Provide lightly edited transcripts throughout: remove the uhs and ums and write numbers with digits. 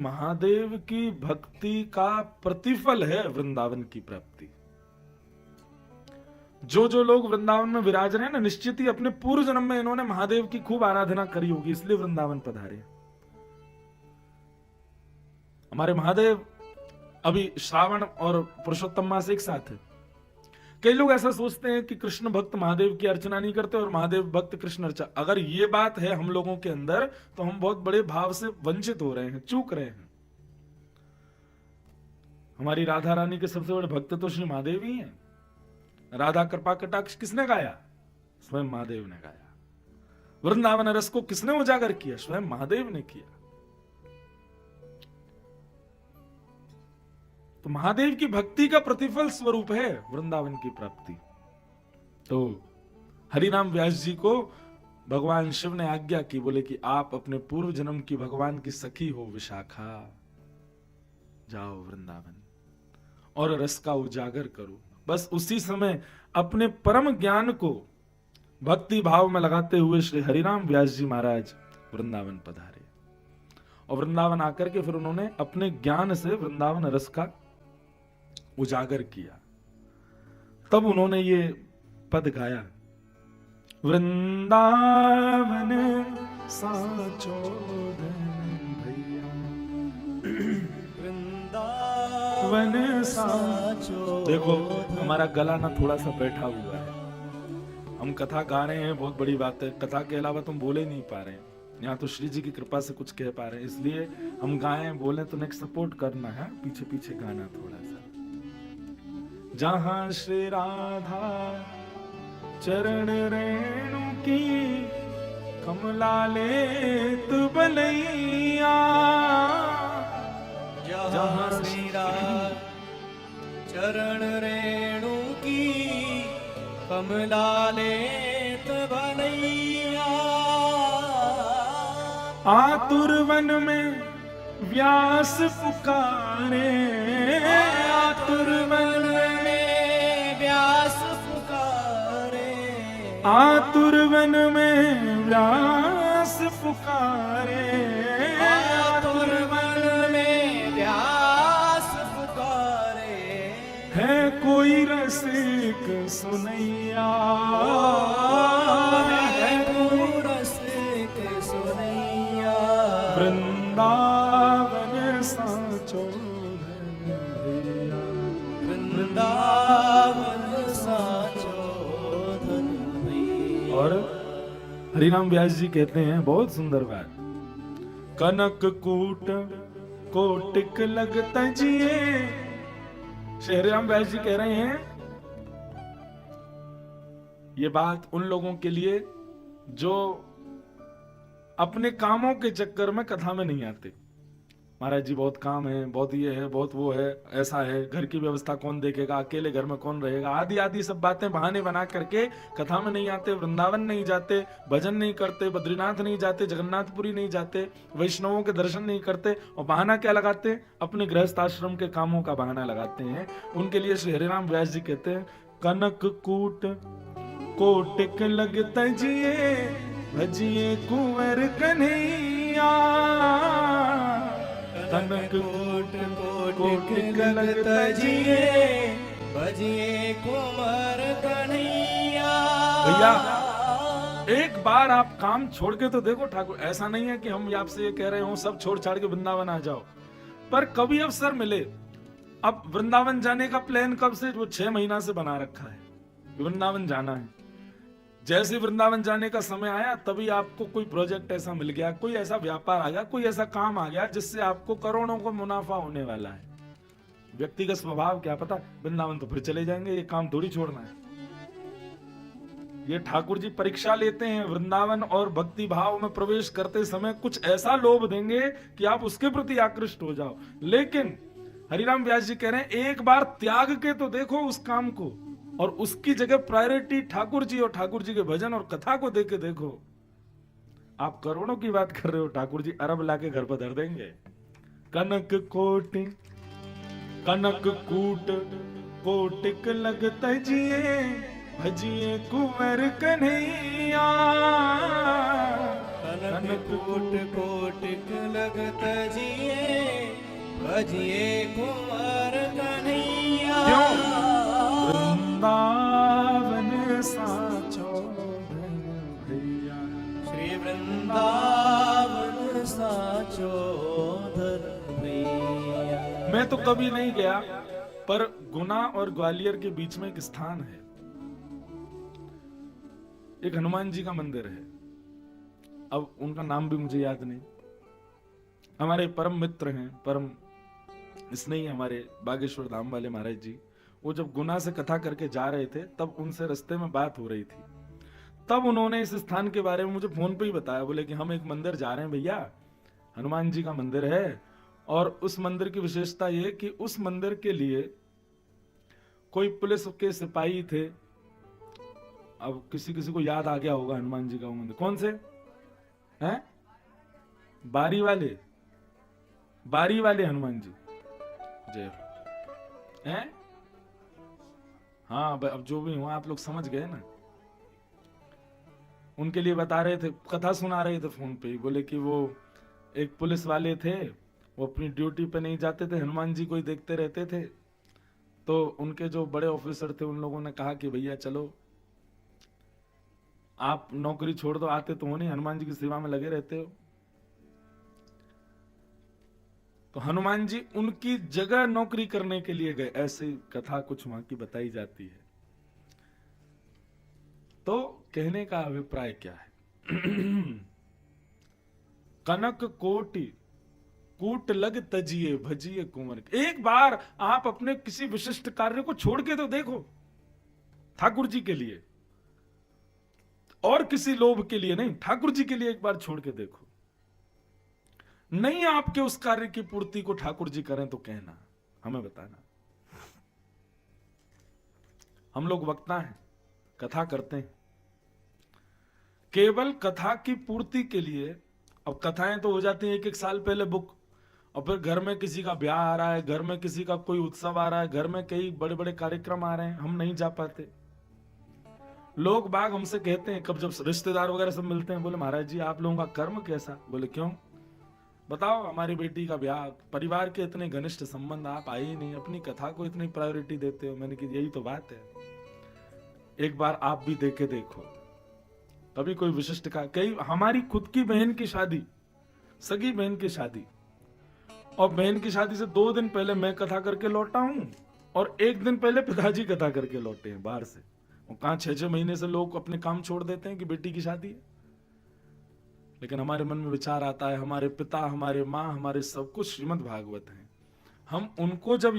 महादेव की भक्ति का प्रतिफल है वृंदावन की प्राप्ति। जो जो लोग वृंदावन में विराज रहे हैं ना, निश्चित ही अपने पूर्व जन्म में इन्होंने महादेव की खूब आराधना करी होगी, इसलिए वृंदावन पधारे। हमारे महादेव अभी श्रावण और पुरुषोत्तम मास एक साथ है। कई लोग ऐसा सोचते हैं कि कृष्ण भक्त महादेव की अर्चना नहीं करते और महादेव भक्त कृष्ण अर्चना। अगर ये बात है हम लोगों के अंदर, तो हम बहुत बड़े भाव से वंचित हो रहे हैं, चूक रहे हैं। हमारी राधा रानी के सबसे बड़े भक्त तो श्री महादेव ही हैं। राधा कृपा कटाक्ष किसने गाया? स्वयं महादेव ने गाया। वृंदावन रस को किसने उजागर किया? स्वयं महादेव ने किया। तो महादेव की भक्ति का प्रतिफल स्वरूप है वृंदावन की प्राप्ति। तो हरिनाम व्यास जी को भगवान शिव ने आज्ञा की, बोले कि आप अपने पूर्व जन्म की भगवान की सखी हो विशाखा, जाओ वृंदावन और रस का उजागर करो। बस उसी समय अपने परम ज्ञान को भक्ति भाव में लगाते हुए श्री हरिनाम व्यास जी महाराज वृंदावन पधारे। और वृंदावन आकर के फिर उन्होंने अपने ज्ञान से वृंदावन रस का उजागर किया। तब उन्होंने ये पद गाया, वृंदावन साचो भैया, वृंदावन साचो। देखो हमारा गला ना थोड़ा सा बैठा हुआ है, हम कथा गा रहे हैं, बहुत बड़ी बात है। कथा के अलावा तुम बोले नहीं पा रहे हैं, यहाँ तो श्री जी की कृपा से कुछ कह पा रहे हैं, इसलिए हम गाएं बोले तो नेक्स्ट सपोर्ट करना है, पीछे पीछे गाना थोड़ा सा। जहां श्री राधा चरण रेणु की कमलालेत बलैया, जहां श्री राधा चरण रेणु की कमलालेत बलैया, आतुर वन में व्यास पुकारे, आतुर वन में व्यास पुकारे, आतुर वन में व्यास पुकारे, आतुर वन में व्यास पुकारे, है कोई रसिक सुनैया, है कोई रसिक सुनैया, वृंदावन साचो भैया, वृंदावन साचो धन भैया। और हरिनाम व्यास जी कहते हैं बहुत सुंदर बात, कनक कूट कोटिक लगत जिए। श्री हरिनाम व्यास जी कह रहे हैं ये बात उन लोगों के लिए जो अपने कामों के चक्कर में कथा में नहीं आते। महाराज जी बहुत काम है, बहुत ये है, बहुत वो है, ऐसा है, घर की व्यवस्था कौन देखेगा, अकेले घर में कौन रहेगा, आदि आदि सब बातें बहाने बना करके कथा में नहीं आते, वृंदावन नहीं जाते, भजन नहीं करते, बद्रीनाथ नहीं जाते, जगन्नाथपुरी नहीं जाते, वैष्णवों के दर्शन नहीं करते, और बहाना क्या लगाते? अपने गृहस्थ आश्रम के कामों का बहाना लगाते हैं। उनके लिए श्री हरिनाम व्यास जी कहते हैं, कनक कूट कोटिक लगत जिए, भजिए कुंवर कन्हैया, कनक कोट कोटिक लगत जिए, भजिए कुंवर कन्हैया। भैया एक बार आप काम छोड़ के तो देखो ठाकुर। ऐसा नहीं है कि हम आपसे ये कह रहे हो सब छोड़ छाड़ के वृंदावन आ जाओ, पर कभी अवसर मिले। अब वृंदावन जाने का प्लान कब से? वो 6 महीना से बना रखा है, वृंदावन जाना है। जैसे वृंदावन जाने का समय आया तभी आपको कोई प्रोजेक्ट ऐसा मिल गया, कोई ऐसा व्यापार आ गया, कोई ऐसा काम आ गया जिससे आपको करोड़ों को मुनाफा होने वाला है। व्यक्ति का स्वभाव क्या पता, वृंदावन तो फिर चले जाएंगे, ये काम थोड़ी छोड़ना है। ये ठाकुर जी परीक्षा लेते हैं, वृंदावन और भक्ति भाव में प्रवेश करते समय कुछ ऐसा लोभ देंगे कि आप उसके प्रति आकृष्ट हो जाओ। लेकिन हरिराम व्यास जी कह रहे हैं एक बार त्याग के तो देखो उस काम को, और उसकी जगह प्रायोरिटी ठाकुर जी और ठाकुर जी के भजन और कथा को देके देखो। आप करोड़ों की बात कर रहे हो, ठाकुर जी अरब लाके घर पर धर देंगे। कनक कोटि कनक कूट कोटिक लगत जिए, भजिए कुंवर कन्हैया, कनक कोट कोटिक लगत जिए भजिए कुमार कन्हैया वृंदावन साचो भैया। श्री वृंदावन साचो धर भैया। मैं तो कभी नहीं गया, पर गुना और ग्वालियर के बीच में एक स्थान है, एक हनुमान जी का मंदिर है। अब उनका नाम भी मुझे याद नहीं। हमारे परम मित्र हैं, परम स्नेही हमारे बागेश्वर धाम वाले महाराज जी, वो जब गुना से कथा करके जा रहे थे तब उनसे रास्ते में बात हो रही थी। तब उन्होंने इस स्थान के बारे में मुझे फोन पे ही बताया। बोले कि हम एक मंदिर जा रहे हैं भैया, हनुमान जी का मंदिर है, और उस मंदिर की विशेषता ये कि उस मंदिर के लिए कोई पुलिस के सिपाही थे। अब किसी किसी को याद आ गया होगा हनुमान जी का वो मंदिर कौन से हैं? बारी वाले हनुमान जी जय हैं। हाँ अब जो भी हुआ आप लोग समझ गए ना। उनके लिए बता रहे थे, कथा सुना रहे थे फोन पे। बोले कि वो एक पुलिस वाले थे, वो अपनी ड्यूटी पे नहीं जाते थे, हनुमान जी को ही देखते रहते थे। तो उनके जो बड़े ऑफिसर थे उन लोगों ने कहा कि भैया चलो आप नौकरी छोड़ दो, आते तो हो नहीं, हनुमान जी की सेवा में लगे रहते हो। तो हनुमान जी उनकी जगह नौकरी करने के लिए गए, ऐसी कथा कुछ वहां की बताई जाती है। तो कहने का अभिप्राय क्या है? कनक कोटि कूट लग तजिए भजिए कुंवर। एक बार आप अपने किसी विशिष्ट कार्य को छोड़ के तो देखो, ठाकुर जी के लिए, और किसी लोभ के लिए नहीं, ठाकुर जी के लिए एक बार छोड़ के देखो। नहीं आपके उस कार्य की पूर्ति को ठाकुर जी करें तो कहना, हमें बताना। हम लोग वक्ता हैं, कथा करते हैं, केवल कथा की पूर्ति के लिए। अब कथाएं तो हो जाती हैं एक साल पहले बुक, और फिर घर में किसी का ब्याह आ रहा है, घर में किसी का कोई उत्सव आ रहा है, घर में कई बड़े बड़े कार्यक्रम आ रहे हैं, हम नहीं जा पाते। लोग बाग हमसे कहते हैं, कब जब रिश्तेदार वगैरह सब मिलते हैं, बोले महाराज जी आप लोगों का कर्म कैसा? बोले क्यों बताओ, हमारी बेटी का ब्याह, परिवार के इतने घनिष्ठ संबंध, आप आए ही नहीं, अपनी कथा को इतनी प्रायोरिटी देते हो। मैंने कहा यही तो बात है, एक बार आप भी देखे देखो। कभी कोई विशिष्ट का, कई हमारी खुद की बहन की शादी, सगी बहन की शादी, और बहन की शादी से 2 दिन पहले मैं कथा करके लौटा हूं, और 1 दिन पहले पिताजी कथा करके लौटे हैं बाहर से। और कहां 6-6 महीने से लोग अपने काम छोड़ देते हैं कि बेटी की शादी है। लेकिन हमारे मन में विचार आता है, हमारे पिता, हमारे माँ, हमारे सब कुछ श्रीमद् भागवत हैं। हम उनको जब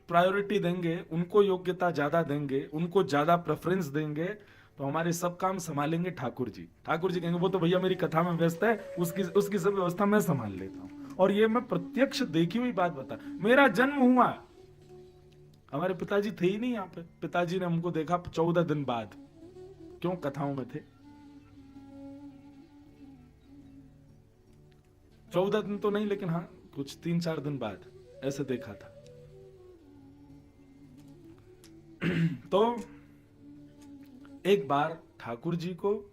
प्रायोरिटी देंगे, उनको योग्यता ज्यादा देंगे, उनको ज्यादा प्रेफरेंस देंगे, तो हमारे सब काम संभालेंगे ठाकुर जी। ठाकुर जी कहेंगे वो तो भैया मेरी कथा में व्यस्त है, उसकी सब व्यवस्था मैं संभाल लेता हूँ। और ये मैं प्रत्यक्ष देखी हुई बात बता, मेरा जन्म हुआ, हमारे पिताजी थे ही नहीं यहाँ पे। पिताजी ने हमको देखा 14 दिन बाद, क्यों कथाओं में थे। 14 दिन तो नहीं, लेकिन हाँ कुछ 3-4 दिन बाद ऐसे देखा था। तो एक बार ठाकुर जी को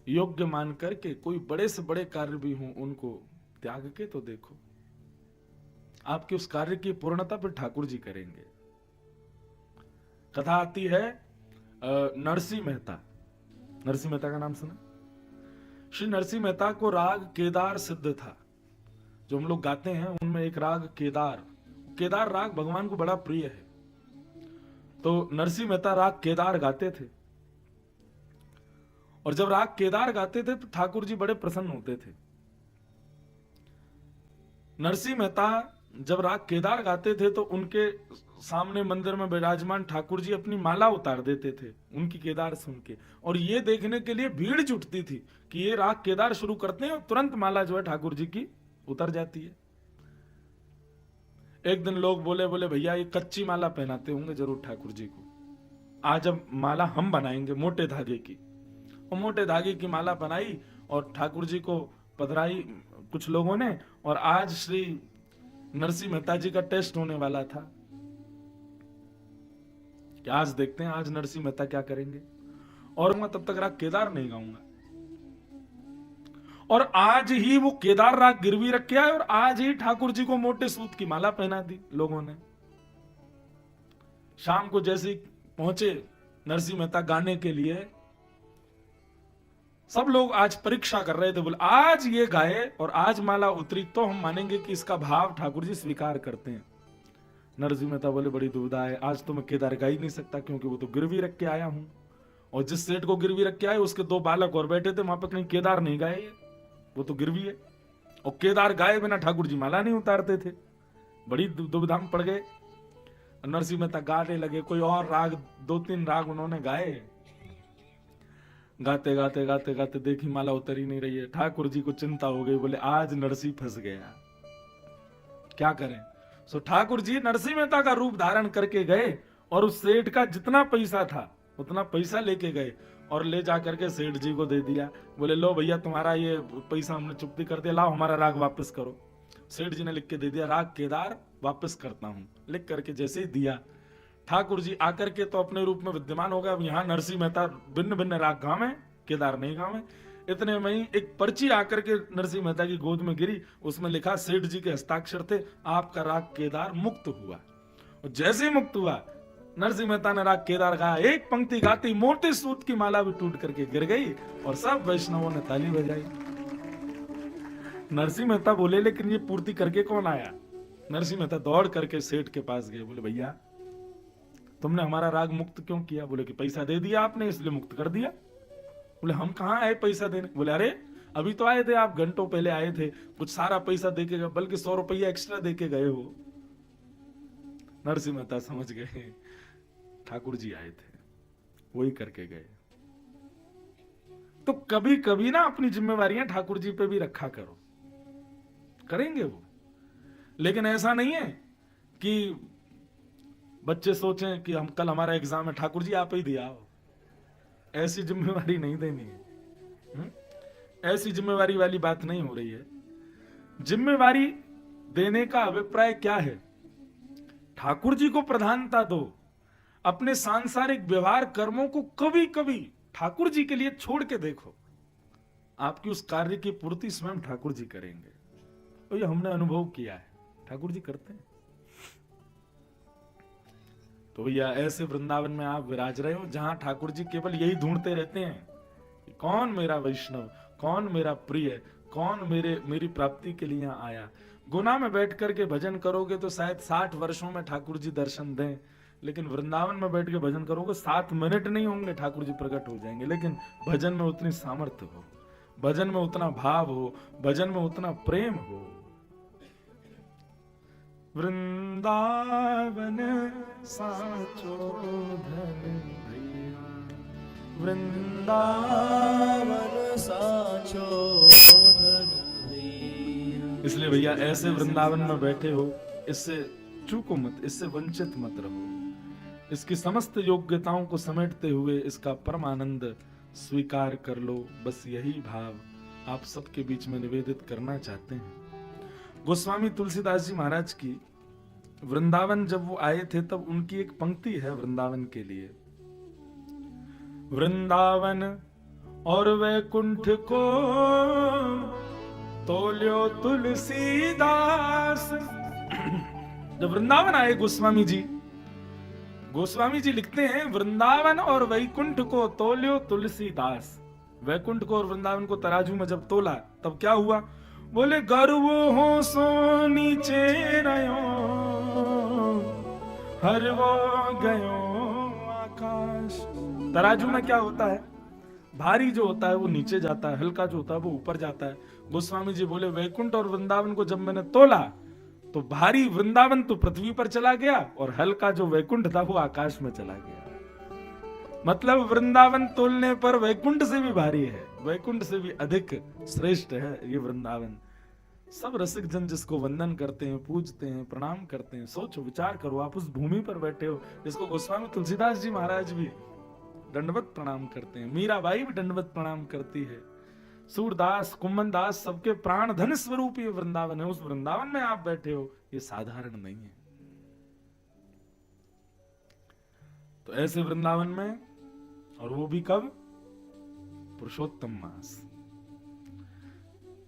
योग्य मान करके कोई बड़े से बड़े कार्य भी हों, उनको त्याग के तो देखो। आपके उस कार्य की पूर्णता पर ठाकुर जी करेंगे। कथा आती है नरसिंह मेहता। नरसिंह मेहता का नाम सुना? श्री नरसिंह मेहता को राग केदार सिद्ध था। जो हम लोग गाते हैं उनमें एक राग केदार, केदार राग भगवान को बड़ा प्रिय है। तो नरसिंह मेहता राग केदार गाते थे, और जब राग केदार गाते थे तो ठाकुर जी बड़े प्रसन्न होते थे। नरसिंह मेहता जब राग केदार गाते थे तो उनके सामने मंदिर में विराजमान ठाकुर जी अपनी माला उतार देते थे उनकी केदार सुन के, और ये देखने के लिए भीड़ जुटती थी कि ये राग केदार शुरू करते हैं और तुरंत माला जो है ठाकुर जी की उतर जाती है। एक दिन लोग बोले भैया ये कच्ची माला पहनाते होंगे जरूर ठाकुर जी को, आज अब माला हम बनाएंगे मोटे धागे की। और मोटे धागे की माला बनाई और ठाकुर जी को पधराई कुछ लोगों ने, और आज श्री नरसिंह मेहता जी का टेस्ट होने वाला था कि आज देखते हैं आज नरसिंह मेहता क्या करेंगे। और मैं तब तक राग केदार नहीं गाऊंगा। और आज ही वो केदार राग गिरवी रख के आए और आज ही ठाकुर जी को मोटे सूत की माला पहना दी लोगों ने। शाम को जैसे ही पहुंचे नरसिंह मेहता गाने के लिए, सब लोग आज परीक्षा कर रहे थे, बोले आज ये गाए और आज माला उतरी तो हम मानेंगे कि इसका भाव ठाकुर जी स्वीकार करते हैं। नरसिंह मेहता बोले बड़ी दुविधा है, आज तो मैं केदार गा ही नहीं सकता क्योंकि वो तो गिरवी रख के आया हूं, और जिस सेठ को गिरवी रख के आए उसके 2 बालक और बैठे थे, वहां पर कहीं केदार नहीं गाए, वो तो गिरवी है, और केदार गाए बिना ठाकुर जी माला नहीं उतारते थे। बड़ी दुविधा में पड़ गए। नरसिंह मेहता गाने लगे, कोई और राग 2-3 राग उन्होंने गाए, गाते गाते गाते गाते देखी माला उतर ही नहीं रही है। ठाकुर जी को चिंता हो गई, बोले आज नरसिंह फंस गया, क्या करें। सो ठाकुर जी नरसिंह मेहता का रूप धारण करके गए और उस सेठ का जितना पैसा था उतना पैसा लेके गए और ले जा करके सेठ जी को दे दिया। बोले लो भैया तुम्हारा ये पैसा हमने चुकती कर दिया, लाओ हमारा राग वापस करो। सेठ जी ने लिख के दे दिया, राग केदार वापस करता हूं। लिख करके जैसे ही दिया, ठाकुर जी आकर के तो अपने रूप में विद्यमान हो गया। अब यहाँ नरसिंह मेहता भिन्न भिन्न राग गावे, केदार नहीं गावे। इतने में ही एक पर्ची आकर के नरसिंह मेहता की गोद में गिरी, उसमें लिखा सेठ जी के हस्ताक्षर थे, आपका राग केदार मुक्त हुआ। और जैसे ही मुक्त हुआ नरसिंह मेहता ने राग केदार गाया, एक पंक्ति गाती मोटे सूत की माला भी टूट करके गिर गई और सब वैष्णवों ने ताली बजाई। नरसिंह मेहता बोले लेकिन ये पूर्ति करके कौन आया। नरसिंह मेहता दौड़ करके सेठ के पास गए, बोले भैया तुमने हमारा राग मुक्त क्यों किया। बोले कि पैसा दे दिया आपने इसलिए मुक्त कर दिया। बोले हम कहाँ आए पैसा देने। बोले अरे अभी तो आए थे आप, घंटों पहले आए थे, कुछ सारा पैसा देके गए, बल्कि 100 रुपया एक्स्ट्रा देके गए हो। नरसिंह मेहता समझ गए ठाकुर जी आए थे, वही करके गए। तो कभी कभी ना अपनी जिम्मेवारियां ठाकुर जी पे भी रखा करो, करेंगे वो। लेकिन ऐसा नहीं है कि बच्चे सोचें कि हम कल हमारा एग्जाम है, ठाकुर जी आप ही दिया हो। ऐसी जिम्मेवारी नहीं देनी है। ऐसी जिम्मेवारी वाली बात नहीं हो रही है। जिम्मेवारी देने का अभिप्राय क्या है, ठाकुर जी को प्रधानता दो। अपने सांसारिक व्यवहार कर्मों को कभी कभी ठाकुर जी के लिए छोड़ के देखो, आपकी उस कार्य की पूर्ति स्वयं ठाकुर जी करेंगे। तो ये हमने अनुभव किया है, ठाकुर जी करते हैं। तो भैया ऐसे वृंदावन में आप विराज रहे हो जहां ठाकुर जी केवल यही ढूंढते रहते हैं कि कौन मेरा वैष्णव, कौन मेरा प्रिय, कौन मेरी प्राप्ति के लिए यहाँ आया। गुना में बैठ करके भजन करोगे तो शायद 60 वर्षों में ठाकुर जी दर्शन दें, लेकिन वृंदावन में बैठ के भजन करोगे 7 मिनट नहीं होंगे ठाकुर जी प्रकट हो जाएंगे। लेकिन भजन में उतनी सामर्थ्य हो, भजन में उतना भाव हो, भजन में उतना प्रेम हो। वृंदावन साचो धन भैया, वृंदावन साचो धन भैया। इसलिए भैया ऐसे वृंदावन में बैठे हो, इससे चूको मत, इससे वंचित मत रहो। इसकी समस्त योग्यताओं को समेटते हुए इसका परम आनंद स्वीकार कर लो। बस यही भाव आप सबके बीच में निवेदित करना चाहते हैं। गोस्वामी तुलसीदास जी महाराज की वृंदावन जब वो आए थे तब उनकी एक पंक्ति है वृंदावन के लिए। वृंदावन और वैकुंठ को तोल्यो तुलसीदास। जब वृंदावन आए गोस्वामी जी लिखते हैं, वृंदावन और वैकुंठ को तोल्यो तुलसीदास। वैकुंठ को और वृंदावन को तराजू में जब तोला तब क्या हुआ, बोले गर्व हो सो नीचे रयो, हर वो गयो आकाश। तराजू में क्या होता है, भारी जो होता है वो नीचे जाता है, हल्का जो होता है वो ऊपर जाता है। गोस्वामी जी बोले वैकुंठ और वृंदावन को जब मैंने तोला तो भारी वृंदावन तो पृथ्वी पर चला गया और हल्का जो वैकुंठ था वो आकाश में चला गया। मतलब वृंदावन तोलने पर वैकुंठ से भी भारी है, वैकुंठ से भी अधिक श्रेष्ठ है ये वृंदावन। सब रसिक जन जिसको वंदन करते हैं, पूजते हैं, प्रणाम करते हैं। सोचो, विचार करो, आप उस भूमि पर बैठे हो जिसको गोस्वामी तुलसीदास जी महाराज भी दंडवत प्रणाम करते हैं, मीराबाई भी दंडवत प्रणाम करती है, सूरदास, कुम्मन दास, सबके प्राण धन स्वरूप ये वृंदावन है। उस वृंदावन में आप बैठे हो, ये साधारण नहीं है। तो ऐसे वृंदावन में, और वो भी कब, पुरुषोत्तम मास।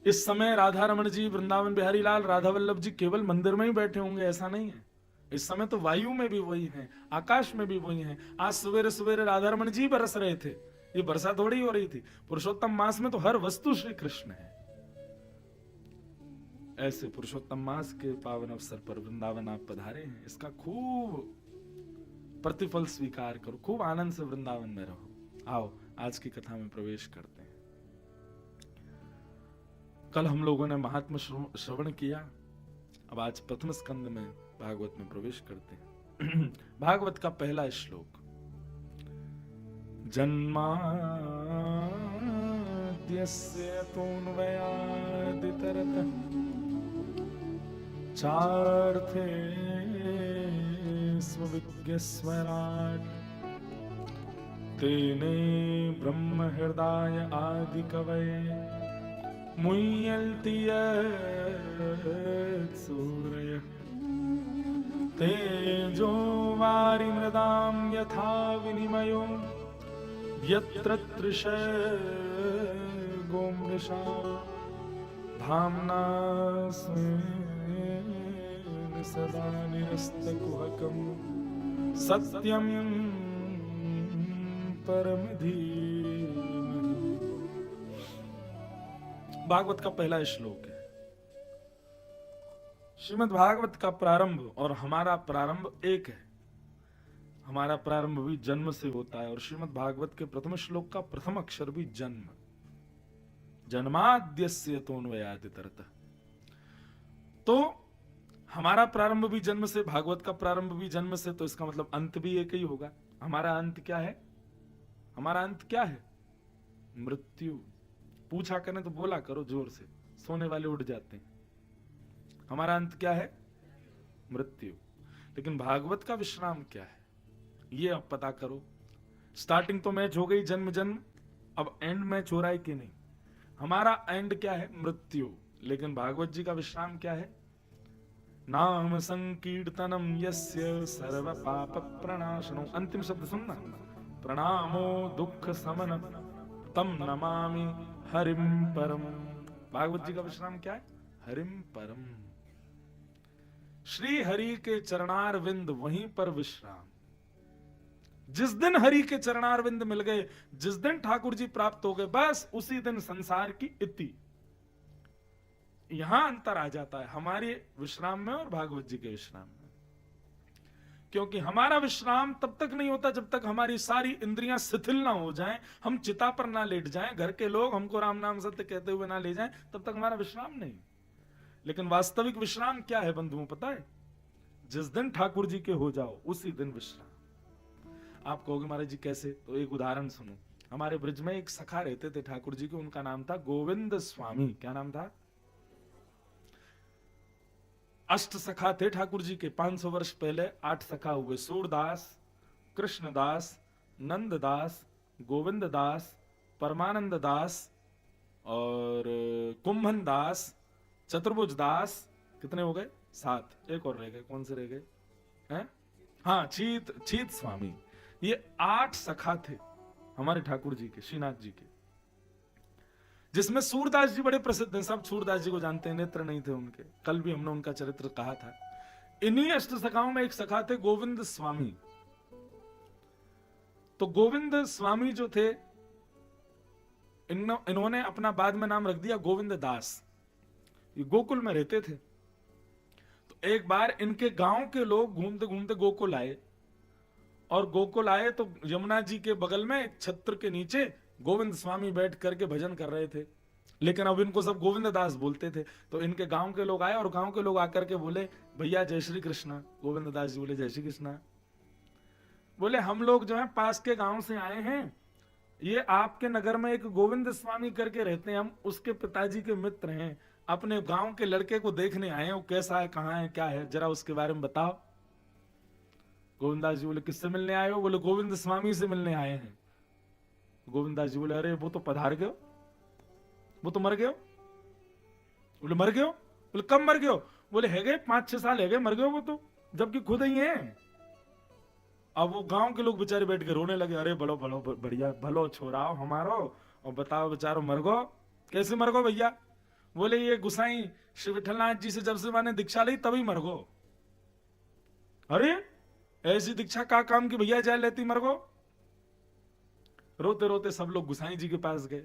इस समय राधा रमण जी, वृंदावन बिहारी लाल, राधा वल्लभ जी केवल मंदिर में ही बैठे होंगे, ऐसा नहीं है। इस समय तो वायु में भी वही है, आकाश में भी वही है। आज सवेरे सवेरे राधा रमण जी बरस रहे थे, ये वर्षा थोड़ी हो रही थी। पुरुषोत्तम मास में तो हर वस्तु श्री कृष्ण है। ऐसे पुरुषोत्तम मास के पावन अवसर पर वृंदावन आप पधारे हैं, इसका खूब प्रतिफल स्वीकार करो, खूब आनंद से वृंदावन में रहो। आओ आज की कथा में प्रवेश करते हैं। कल हम लोगों ने महात्म श्रवण किया, अब आज प्रथम स्कंद में भागवत में प्रवेश करते हैं। भागवत का पहला श्लोक। जन्माद्यस्य तोऽन्वयादितरतः चार्थे स्वविज्ञस्वराट् तेने ब्रह्म हृदय आदि कवये मुह्यन्ति सूरयः तेजो वारिमृदां यथा विनिमयो यत्र तृषर्गो मृषा धाम्ना स्वेन सदा निरस्तकुहकं सत्यं परम धीमहि। भागवत का पहला श्लोक है। श्रीमद् भागवत का प्रारंभ और हमारा प्रारंभ एक है। हमारा प्रारंभ भी जन्म से होता है और श्रीमद् भागवत के प्रथम श्लोक का प्रथम अक्षर भी जन्म। जन्माद्यस्य तोऽन्वयादितरतः। तो हमारा प्रारंभ भी जन्म से, भागवत का प्रारंभ भी जन्म से, तो इसका मतलब अंत भी एक ही होगा। हमारा अंत क्या है? हमारा अंत क्या है? मृत्यु। पूछा करें तो बोला करो जोर से, सोने वाले उठ जाते हैं। हमारा अंत क्या है? मृत्यु। लेकिन भागवत का विश्राम क्या है, ये अब पता करो। स्टार्टिंग तो मैच हो गई जन्म जन्म, अब एंड मैच हो रहा है कि नहीं? हमारा एंड क्या है? मृत्यु। लेकिन भागवत जी का विश्राम क्या है? नाम संकीर्तनम यस्य सर्व पाप प्रणाशनो। अंतिम शब्द सुनना, प्रणामो दुख समन तम नमामि हरिम परम। भागवत जी का विश्राम क्या है? हरिम परम। श्री हरि के चरणार विंद, वहीं पर विश्राम। जिस दिन हरि के चरणार विंद मिल गए, जिस दिन ठाकुर जी प्राप्त हो गए, बस उसी दिन संसार की इति। यहां अंतर आ जाता है हमारे विश्राम में और भागवत जी के विश्राम में। क्योंकि हमारा विश्राम तब तक नहीं होता जब तक हमारी सारी इंद्रियां शिथिल ना हो जाएं, हम चिता पर ना लेट जाएं, घर के लोग हमको राम नाम सत्य कहते हुए ना ले जाएं, तब तक हमारा विश्राम नहीं। लेकिन वास्तविक विश्राम क्या है बंधुओं, पता है? जिस दिन ठाकुर जी के हो जाओ उसी दिन विश्राम। आप कहोगे महाराज जी कैसे? तो एक उदाहरण सुनो। हमारे ब्रिज में एक सखा रहते थे ठाकुर जी के, उनका नाम था गोविंद स्वामी। क्या नाम था? अष्ट सखा थे ठाकुर जी के। 500 वर्ष पहले 8 सखा हुए। सूरदास, कृष्णदास, नंददास, गोविंद दास, परमानंद दास और कुंभन दास, चतुर्भुज दास। कितने हो गए? 7। एक और रह गए। कौन से रह गए हैं? हाँ, चीत स्वामी। ये 8 सखा थे हमारे ठाकुर जी के, श्रीनाथ जी के, जिसमें सूरदास जी बड़े प्रसिद्ध हैं। सब सूरदास जी को जानते हैं, नेत्र नहीं थे उनके। कल भी हमने उनका चरित्र कहा था। इन्हीं अष्ट सखाओं में एक सखा थे गोविंद स्वामी। तो गोविंद स्वामी जो थे, इन्होंने अपना बाद में नाम रख दिया गोविंद दास। ये गोकुल में रहते थे। तो एक बार इनके गांव के लोग घूमते घूमते गोकुल आए, और गोकुल आए तो यमुना जी के बगल में छत्र के नीचे गोविंद स्वामी बैठ करके भजन कर रहे थे। लेकिन अब इनको सब गोविंद दास बोलते थे। तो इनके गांव के लोग आए और गांव के लोग आकर के बोले, भैया जय श्री कृष्णा। गोविंद दास जी बोले, जय श्री कृष्णा। बोले, हम लोग जो है पास के गांव से आए हैं, ये आपके नगर में एक गोविंद स्वामी करके रहते हैं, हम उसके पिताजी के मित्र हैं, अपने गांव के लड़के को देखने आए हैं, वो कैसा है, कहाँ है, क्या है, जरा उसके बारे में बताओ। गोविंदास जी बोले, किससे मिलने आए हो? बोले, गोविंद स्वामी से मिलने आए हैं। गोविंदास जी बोले, अरे वो तो पधार गए, वो तो मर गए। बोले, मर गए? बोले, कब मर गए? बोले, है गए 5-6 साल है गए, मर गए वो तो, जबकि खुद ही हैं। अब वो गांव के लोग बेचारे बैठ के रोने लगे, अरे बड़ो बड़ो बढ़िया, भलो छोराओ हमारो, और बताओ बेचारो मर गो। कैसे मर गो भैया? बोले ये गुसाई श्री विठलनाथ जी से जब से मैंने दीक्षा ली तभी मर गो। अरे ऐसी दीक्षा का काम की भैया जाए लेती मर गो। रोते रोते सब लोग गुसाई जी के पास गए।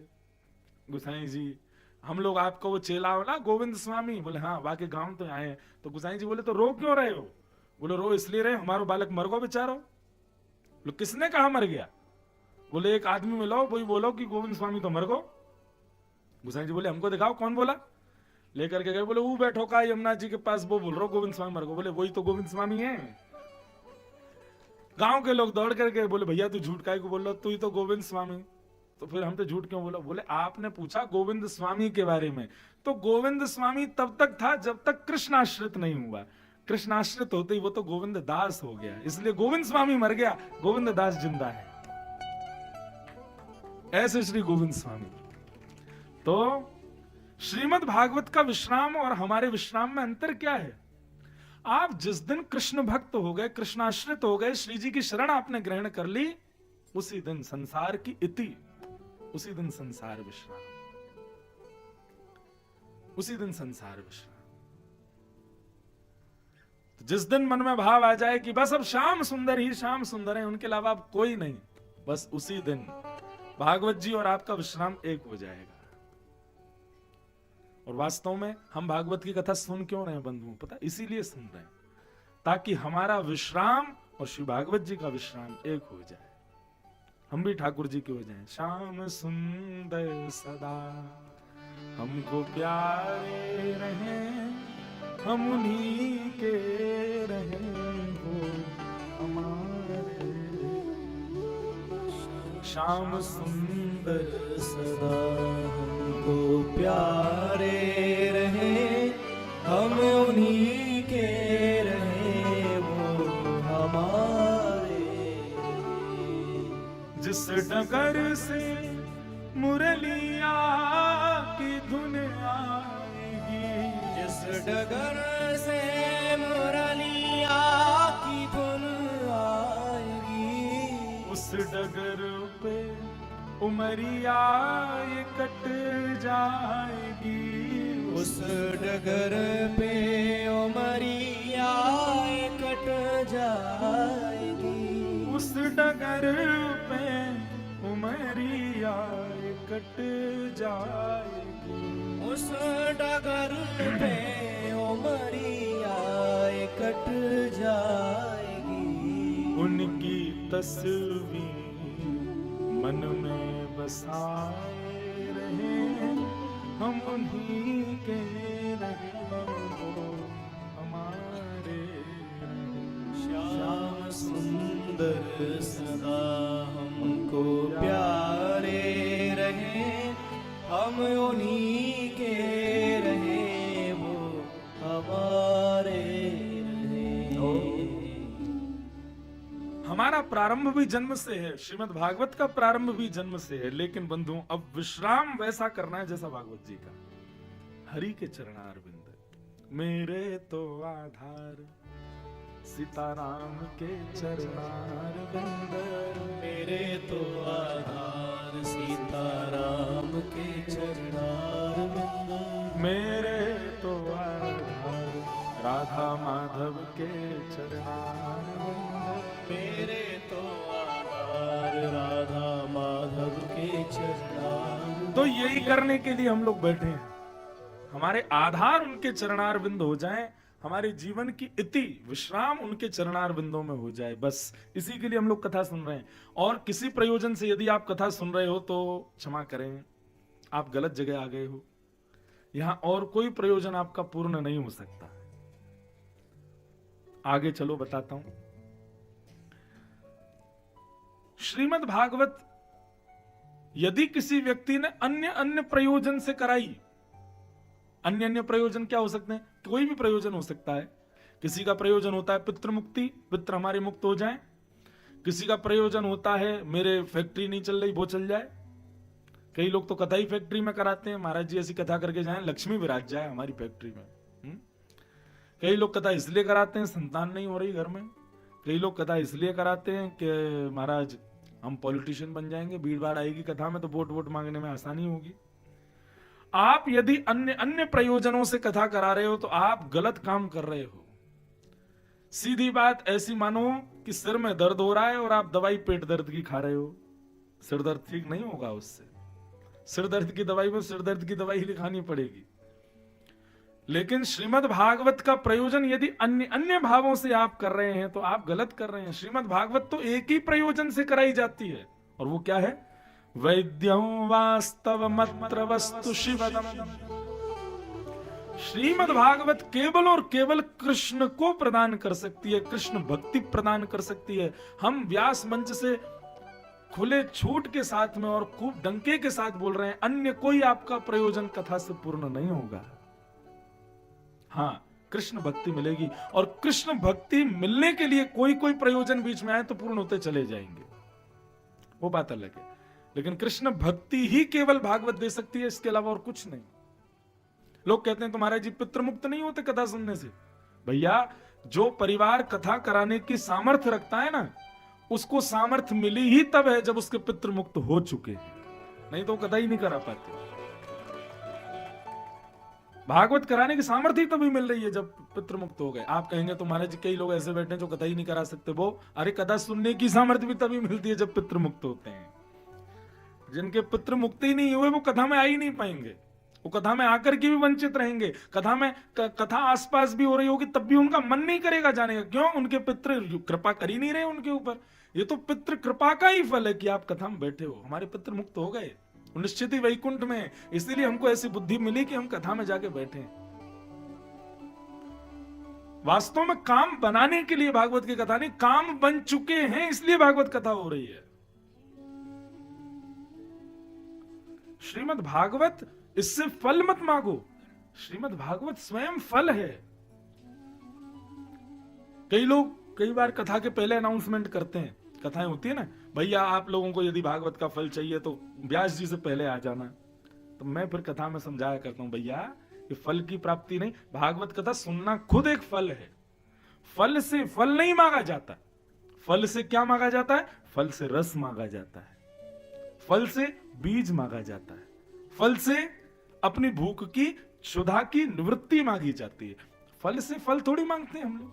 गुसाई जी हम लोग आपको वो चेला हो ना गोविंद स्वामी। बोले हाँ बाकी गांव तो आए हैं। तो गुसाई जी बोले तो रो क्यों रहे हो? बोले रो इसलिए रहे हमारो बालक मर गो बेचारो। बोले किसने कहा मर गया? बोले एक आदमी मिलो वही बोलो कि गोविंद स्वामी तो मर गो। गुसाई जी बोले हमको दिखाओ कौन बोला। लेकर के गए। बोले वो बैठो का यमुना जी के पास वो बोल रहा गोविंद स्वामी मर गो। बोले वही तो गोविंद स्वामी है। गांव के लोग दौड़ करके बोले भैया तू झूठ काहे को बोल रहा, तू ही तो गोविंद स्वामी। तो फिर हम तो झूठ क्यों बोला? बोले आपने पूछा गोविंद स्वामी के बारे में, तो गोविंद स्वामी तब तक था जब तक कृष्णाश्रित नहीं हुआ। कृष्णाश्रित होते ही वो तो गोविंद दास हो गया, इसलिए गोविंद स्वामी मर गया, गोविंद दास जिंदा है। ऐसे श्री गोविंद स्वामी। तो श्रीमद् भागवत का विश्राम और हमारे विश्राम में अंतर क्या है? आप जिस दिन कृष्ण भक्त हो गए, कृष्णाश्रित हो गए, श्री जी की शरण आपने ग्रहण कर ली, उसी दिन संसार की इति, उसी दिन संसार विश्राम, उसी दिन संसार विश्राम। तो जिस दिन मन में भाव आ जाए कि बस अब श्याम सुंदर ही श्याम सुंदर है, उनके अलावा अब कोई नहीं, बस उसी दिन भागवत जी और आपका विश्राम एक हो जाएगा। और वास्तव में हम भागवत की कथा सुन क्यों रहे हैं बंधुओं? पता इसीलिए सुन रहे हैं ताकि हमारा विश्राम और श्री भागवत जी का विश्राम एक हो जाए, हम भी ठाकुर जी के हो जाएं। श्याम सुंदर सदा हमको प्यारे रहे, हम उन्हीं के रहे वो हमारे। श्याम सुंदर सदा हमको प्यारे रहे, हम उन्हीं के रहे वो हमारे। जिस डगर से मुरलिया की धुन आएगी, जिस डगर से मुरलिया की धुन आएगी, उस डगर पे उमरिया ये कट जाएगी, उस डगर पे उमरिया ये कट जाएगी, उस डगर पे उमरिया ये कट जाएगी, उस डगर पे उमरिया ये कट जाएगी। उनकी तस्वीर मन में बसाए रहे, हम उन्हीं के रहे वो हमारे। श्याम सुंदर सदा हमको प्यारे रहे, हम उन्हीं के रहे वो हमारे रहे। हमारा प्रारंभ भी जन्म से है, श्रीमद् भागवत का प्रारंभ भी जन्म से है, लेकिन बंधुओं अब विश्राम वैसा करना है जैसा भागवत जी का। हरि के चरणारविंद मेरे तो आधार, सीताराम के चरणारविंद मेरे तो आधार, सीताराम के चरणारविंद मेरे तो आधार, राधा माधव के चरणारविंद मेरे तो आधार, राधा माधव के चरणारविंद। तो यही करने के लिए हम लोग बैठे हैं, हमारे आधार उनके चरणारविंद हो जाएं, हमारे जीवन की इति विश्राम उनके चरणारविंदों में हो जाए, बस इसी के लिए हम लोग कथा सुन रहे हैं। और किसी प्रयोजन से यदि आप कथा सुन रहे हो तो क्षमा करें, आप गलत जगह आ गए हो। यहां और कोई प्रयोजन आपका पूर्ण नहीं हो सकता। आगे चलो बताता हूं। श्रीमद् भागवत यदि किसी व्यक्ति ने अन्य अन्य प्रयोजन से कराई, अन्य अन्य प्रयोजन क्या हो सकते हैं? कोई भी प्रयोजन हो सकता है। किसी का प्रयोजन होता है पितृ मुक्ति, पितृ हमारे मुक्त हो जाएं। किसी का प्रयोजन होता है मेरे फैक्ट्री नहीं चल रही वो चल जाए। कई लोग तो कथा ही फैक्ट्री में कराते हैं, महाराज जी ऐसी कथा करके जाएं लक्ष्मी विराज जाए हमारी फैक्ट्री में। कई लोग कथा इसलिए कराते हैं संतान नहीं हो रही घर में। कई लोग कथा इसलिए कराते हैं कि महाराज हम पॉलिटिशियन बन जाएंगे, भीड़ भाड़ आएगी कथा में तो वोट वोट मांगने में आसानी होगी। आप यदि अन्य अन्य प्रयोजनों से कथा करा रहे हो तो आप गलत काम कर रहे हो। सीधी बात ऐसी मानो कि सिर में दर्द हो रहा है और आप दवाई पेट दर्द की खा रहे हो, सिर दर्द ठीक नहीं होगा उससे। सिर दर्द की दवाई में सिर दर्द की दवाई ही खानी पड़ेगी। लेकिन श्रीमद् भागवत का प्रयोजन यदि अन्य अन्य भावों से आप कर रहे हैं तो आप गलत कर रहे हैं। श्रीमद् भागवत तो एक ही प्रयोजन से कराई जाती है, और वो क्या है? वैद्यं वास्तव मत्र वस्तु शिवदम। श्रीमद् भागवत केवल और केवल कृष्ण को प्रदान कर सकती है, कृष्ण भक्ति प्रदान कर सकती है। हम व्यास मंच से खुले छूट के साथ में और खूब डंके के साथ बोल रहे हैं, अन्य कोई आपका प्रयोजन कथा से पूर्ण नहीं होगा। हाँ, कृष्ण भक्ति मिलेगी, और कृष्ण भक्ति मिलने के लिए कोई कोई प्रयोजन बीच में आए तो पूर्ण होते चले जाएंगे, वो बात अलग है। लेकिन कृष्ण भक्ति ही केवल भागवत दे सकती है, इसके अलावा और कुछ नहीं। लोग कहते हैं तुम्हारा जी पितृ मुक्त नहीं होते कथा सुनने से। भैया, जो परिवार कथा कराने की सामर्थ्य रखता है ना, उसको सामर्थ्य मिली ही तब है जब उसके पितृ मुक्त हो चुके हैं, नहीं तो कथा ही नहीं करा पाते। भागवत कराने की सामर्थ्य ही तभी मिल रही है जब पितृ मुक्त हो गए। आप कहेंगे तुम्हारे जी कई लोग ऐसे बैठे हैं जो कथा ही नहीं करा सकते। वो अरे, कथा सुनने की सामर्थ्य भी तभी मिलती है जब पितृ मुक्त होते हैं। जिनके पितृ मुक्त ही नहीं हुए वो कथा में आ ही नहीं पाएंगे, वो कथा में आकर के भी वंचित रहेंगे। कथा में कथा आसपास भी हो रही होगी तब भी उनका मन नहीं करेगा जाने का। क्यों? उनके पितृ कृपा कर ही नहीं रहे उनके ऊपर। ये तो पितृ कृपा का ही फल है कि आप कथा में बैठे हो। हमारे पितृ मुक्त हो गए, निश्चित ही वैकुंठ में, इसीलिए हमको ऐसी बुद्धि मिली कि हम कथा में जाके बैठे। वास्तव में काम बनाने के लिए भागवत की कथा नहीं, काम बन चुके हैं इसलिए भागवत कथा हो रही है। श्रीमद् भागवत, इससे फल मत मांगो, श्रीमद् भागवत स्वयं फल है। कई लोग कई बार कथा के पहले अनाउंसमेंट करते हैं, कथाएं होती है ना, भैया आप लोगों को यदि भागवत का फल चाहिए तो व्यास जी से पहले आ जाना। तो मैं फिर कथा में समझाया करता हूं, भैया ये फल की प्राप्ति नहीं, भागवत कथा सुनना खुद एक फल है। फल से फल नहीं मांगा जाता। फल से क्या मांगा जाता है? फल से रस मांगा जाता है, फल से बीज मांगा जाता है, फल से अपनी भूख की क्षुधा की निवृत्ति मांगी जाती है। फल से फल थोड़ी मांगते हैं हम लोग।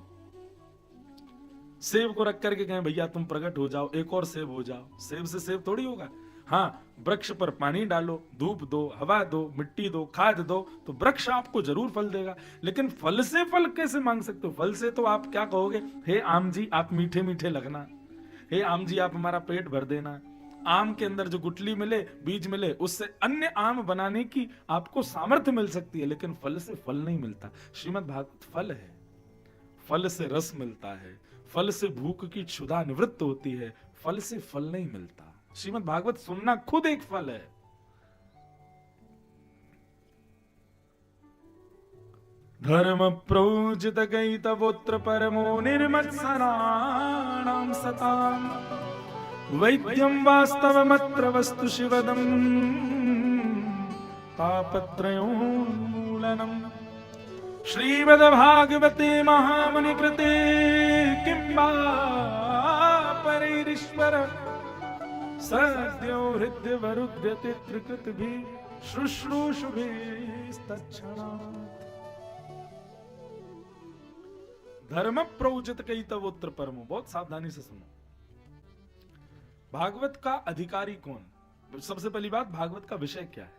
सेब को रख करके कहें भैया तुम प्रकट हो जाओ, एक और सेब हो जाओ, सेब से सेब थोड़ी होगा। हाँ, वृक्ष पर पानी डालो, धूप दो, हवा दो, मिट्टी दो, खाद दो, तो वृक्ष आपको जरूर फल देगा। लेकिन फल से फल कैसे मांग सकते हो? फल से तो आप क्या कहोगे, हे आम जी आप मीठे मीठे लगना, हे आम जी आप हमारा पेट भर देना। आम के अंदर जो गुठली मिले, बीज मिले, उससे अन्य आम बनाने की आपको सामर्थ्य मिल सकती है, लेकिन फल से फल नहीं मिलता। श्रीमद् भागवत फल है, फल से रस मिलता है, फल से भूख की क्षुधा निवृत्त होती है, फल से फल नहीं मिलता। श्रीमद् भागवत सुनना खुद एक फल है। धर्म प्रोजित गीतवोत्र परमो निर्मत्सराणां सताम् वैद्यं वास्तवमत्र वस्तु शिवदं तापत्रयोन्मूलनम्। श्रीमद्भागवते महामुनि कृते किं वा परैरीश्वर सद्यो हृद्यवरुध्यते त्रिकृतिभिः शुश्रूषुभिस्तत्क्षणात्। धर्म प्रोजित कैतवोत्र परमो, बहुत सावधानी से सुनो। भागवत का अधिकारी कौन? सबसे पहली बात, भागवत का विषय क्या है?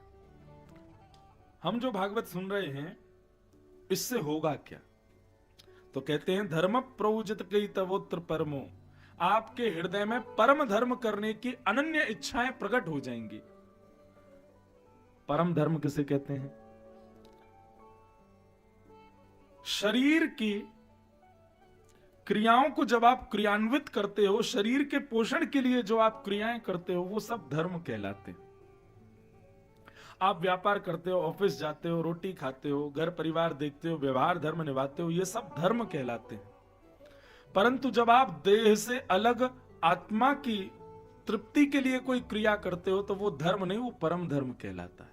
हम जो भागवत सुन रहे हैं इससे होगा क्या? तो कहते हैं धर्म प्रोजित कैतवोत्र परमो, आपके हृदय में परम धर्म करने की अनन्य इच्छाएं प्रकट हो जाएंगी। परम धर्म किसे कहते हैं? शरीर की क्रियाओं को जब आप क्रियान्वित करते हो, शरीर के पोषण के लिए जो आप क्रियाएं करते हो, वो सब धर्म कहलाते हैं। आप व्यापार करते हो, ऑफिस जाते हो, रोटी खाते हो, घर परिवार देखते हो, व्यवहार धर्म निभाते हो, ये सब धर्म कहलाते हैं। परंतु जब आप देह से अलग आत्मा की तृप्ति के लिए कोई क्रिया करते हो तो वो धर्म नहीं, वो परम धर्म कहलाता है।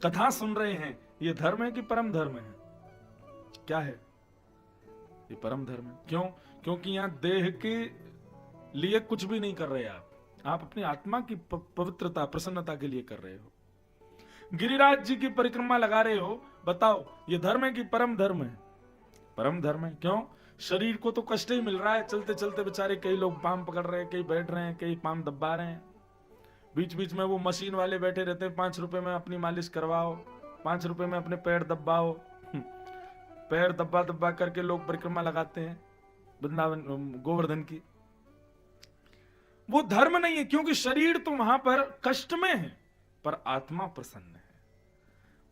कथा सुन रहे हैं, ये धर्म है कि परम धर्म है? क्या है? ये परम धर्म है। क्यों? क्योंकि यहां देह के लिए कुछ भी नहीं कर रहे आप अपनी आत्मा की पवित्रता प्रसन्नता के लिए कर रहे हो। गिरिराज जी की परिक्रमा लगा रहे हो, बताओ ये धर्म है कि परम धर्म है? परम धर्म है। क्यों? शरीर को तो कष्ट ही मिल रहा है, चलते चलते बेचारे कई लोग पाम पकड़ रहे हैं, कई बैठ रहे हैं, कई पाम दबा रहे हैं। बीच बीच में वो मशीन वाले बैठे रहते हैं, 5 रुपए में अपनी मालिश करवाओ, 5 रुपए में अपने पैर दबाओ। पैर दबा दबा करके लोग परिक्रमा लगाते हैं वृंदावन गोवर्धन की। वो धर्म नहीं है, क्योंकि शरीर तो वहां पर कष्ट में है पर आत्मा प्रसन्न है।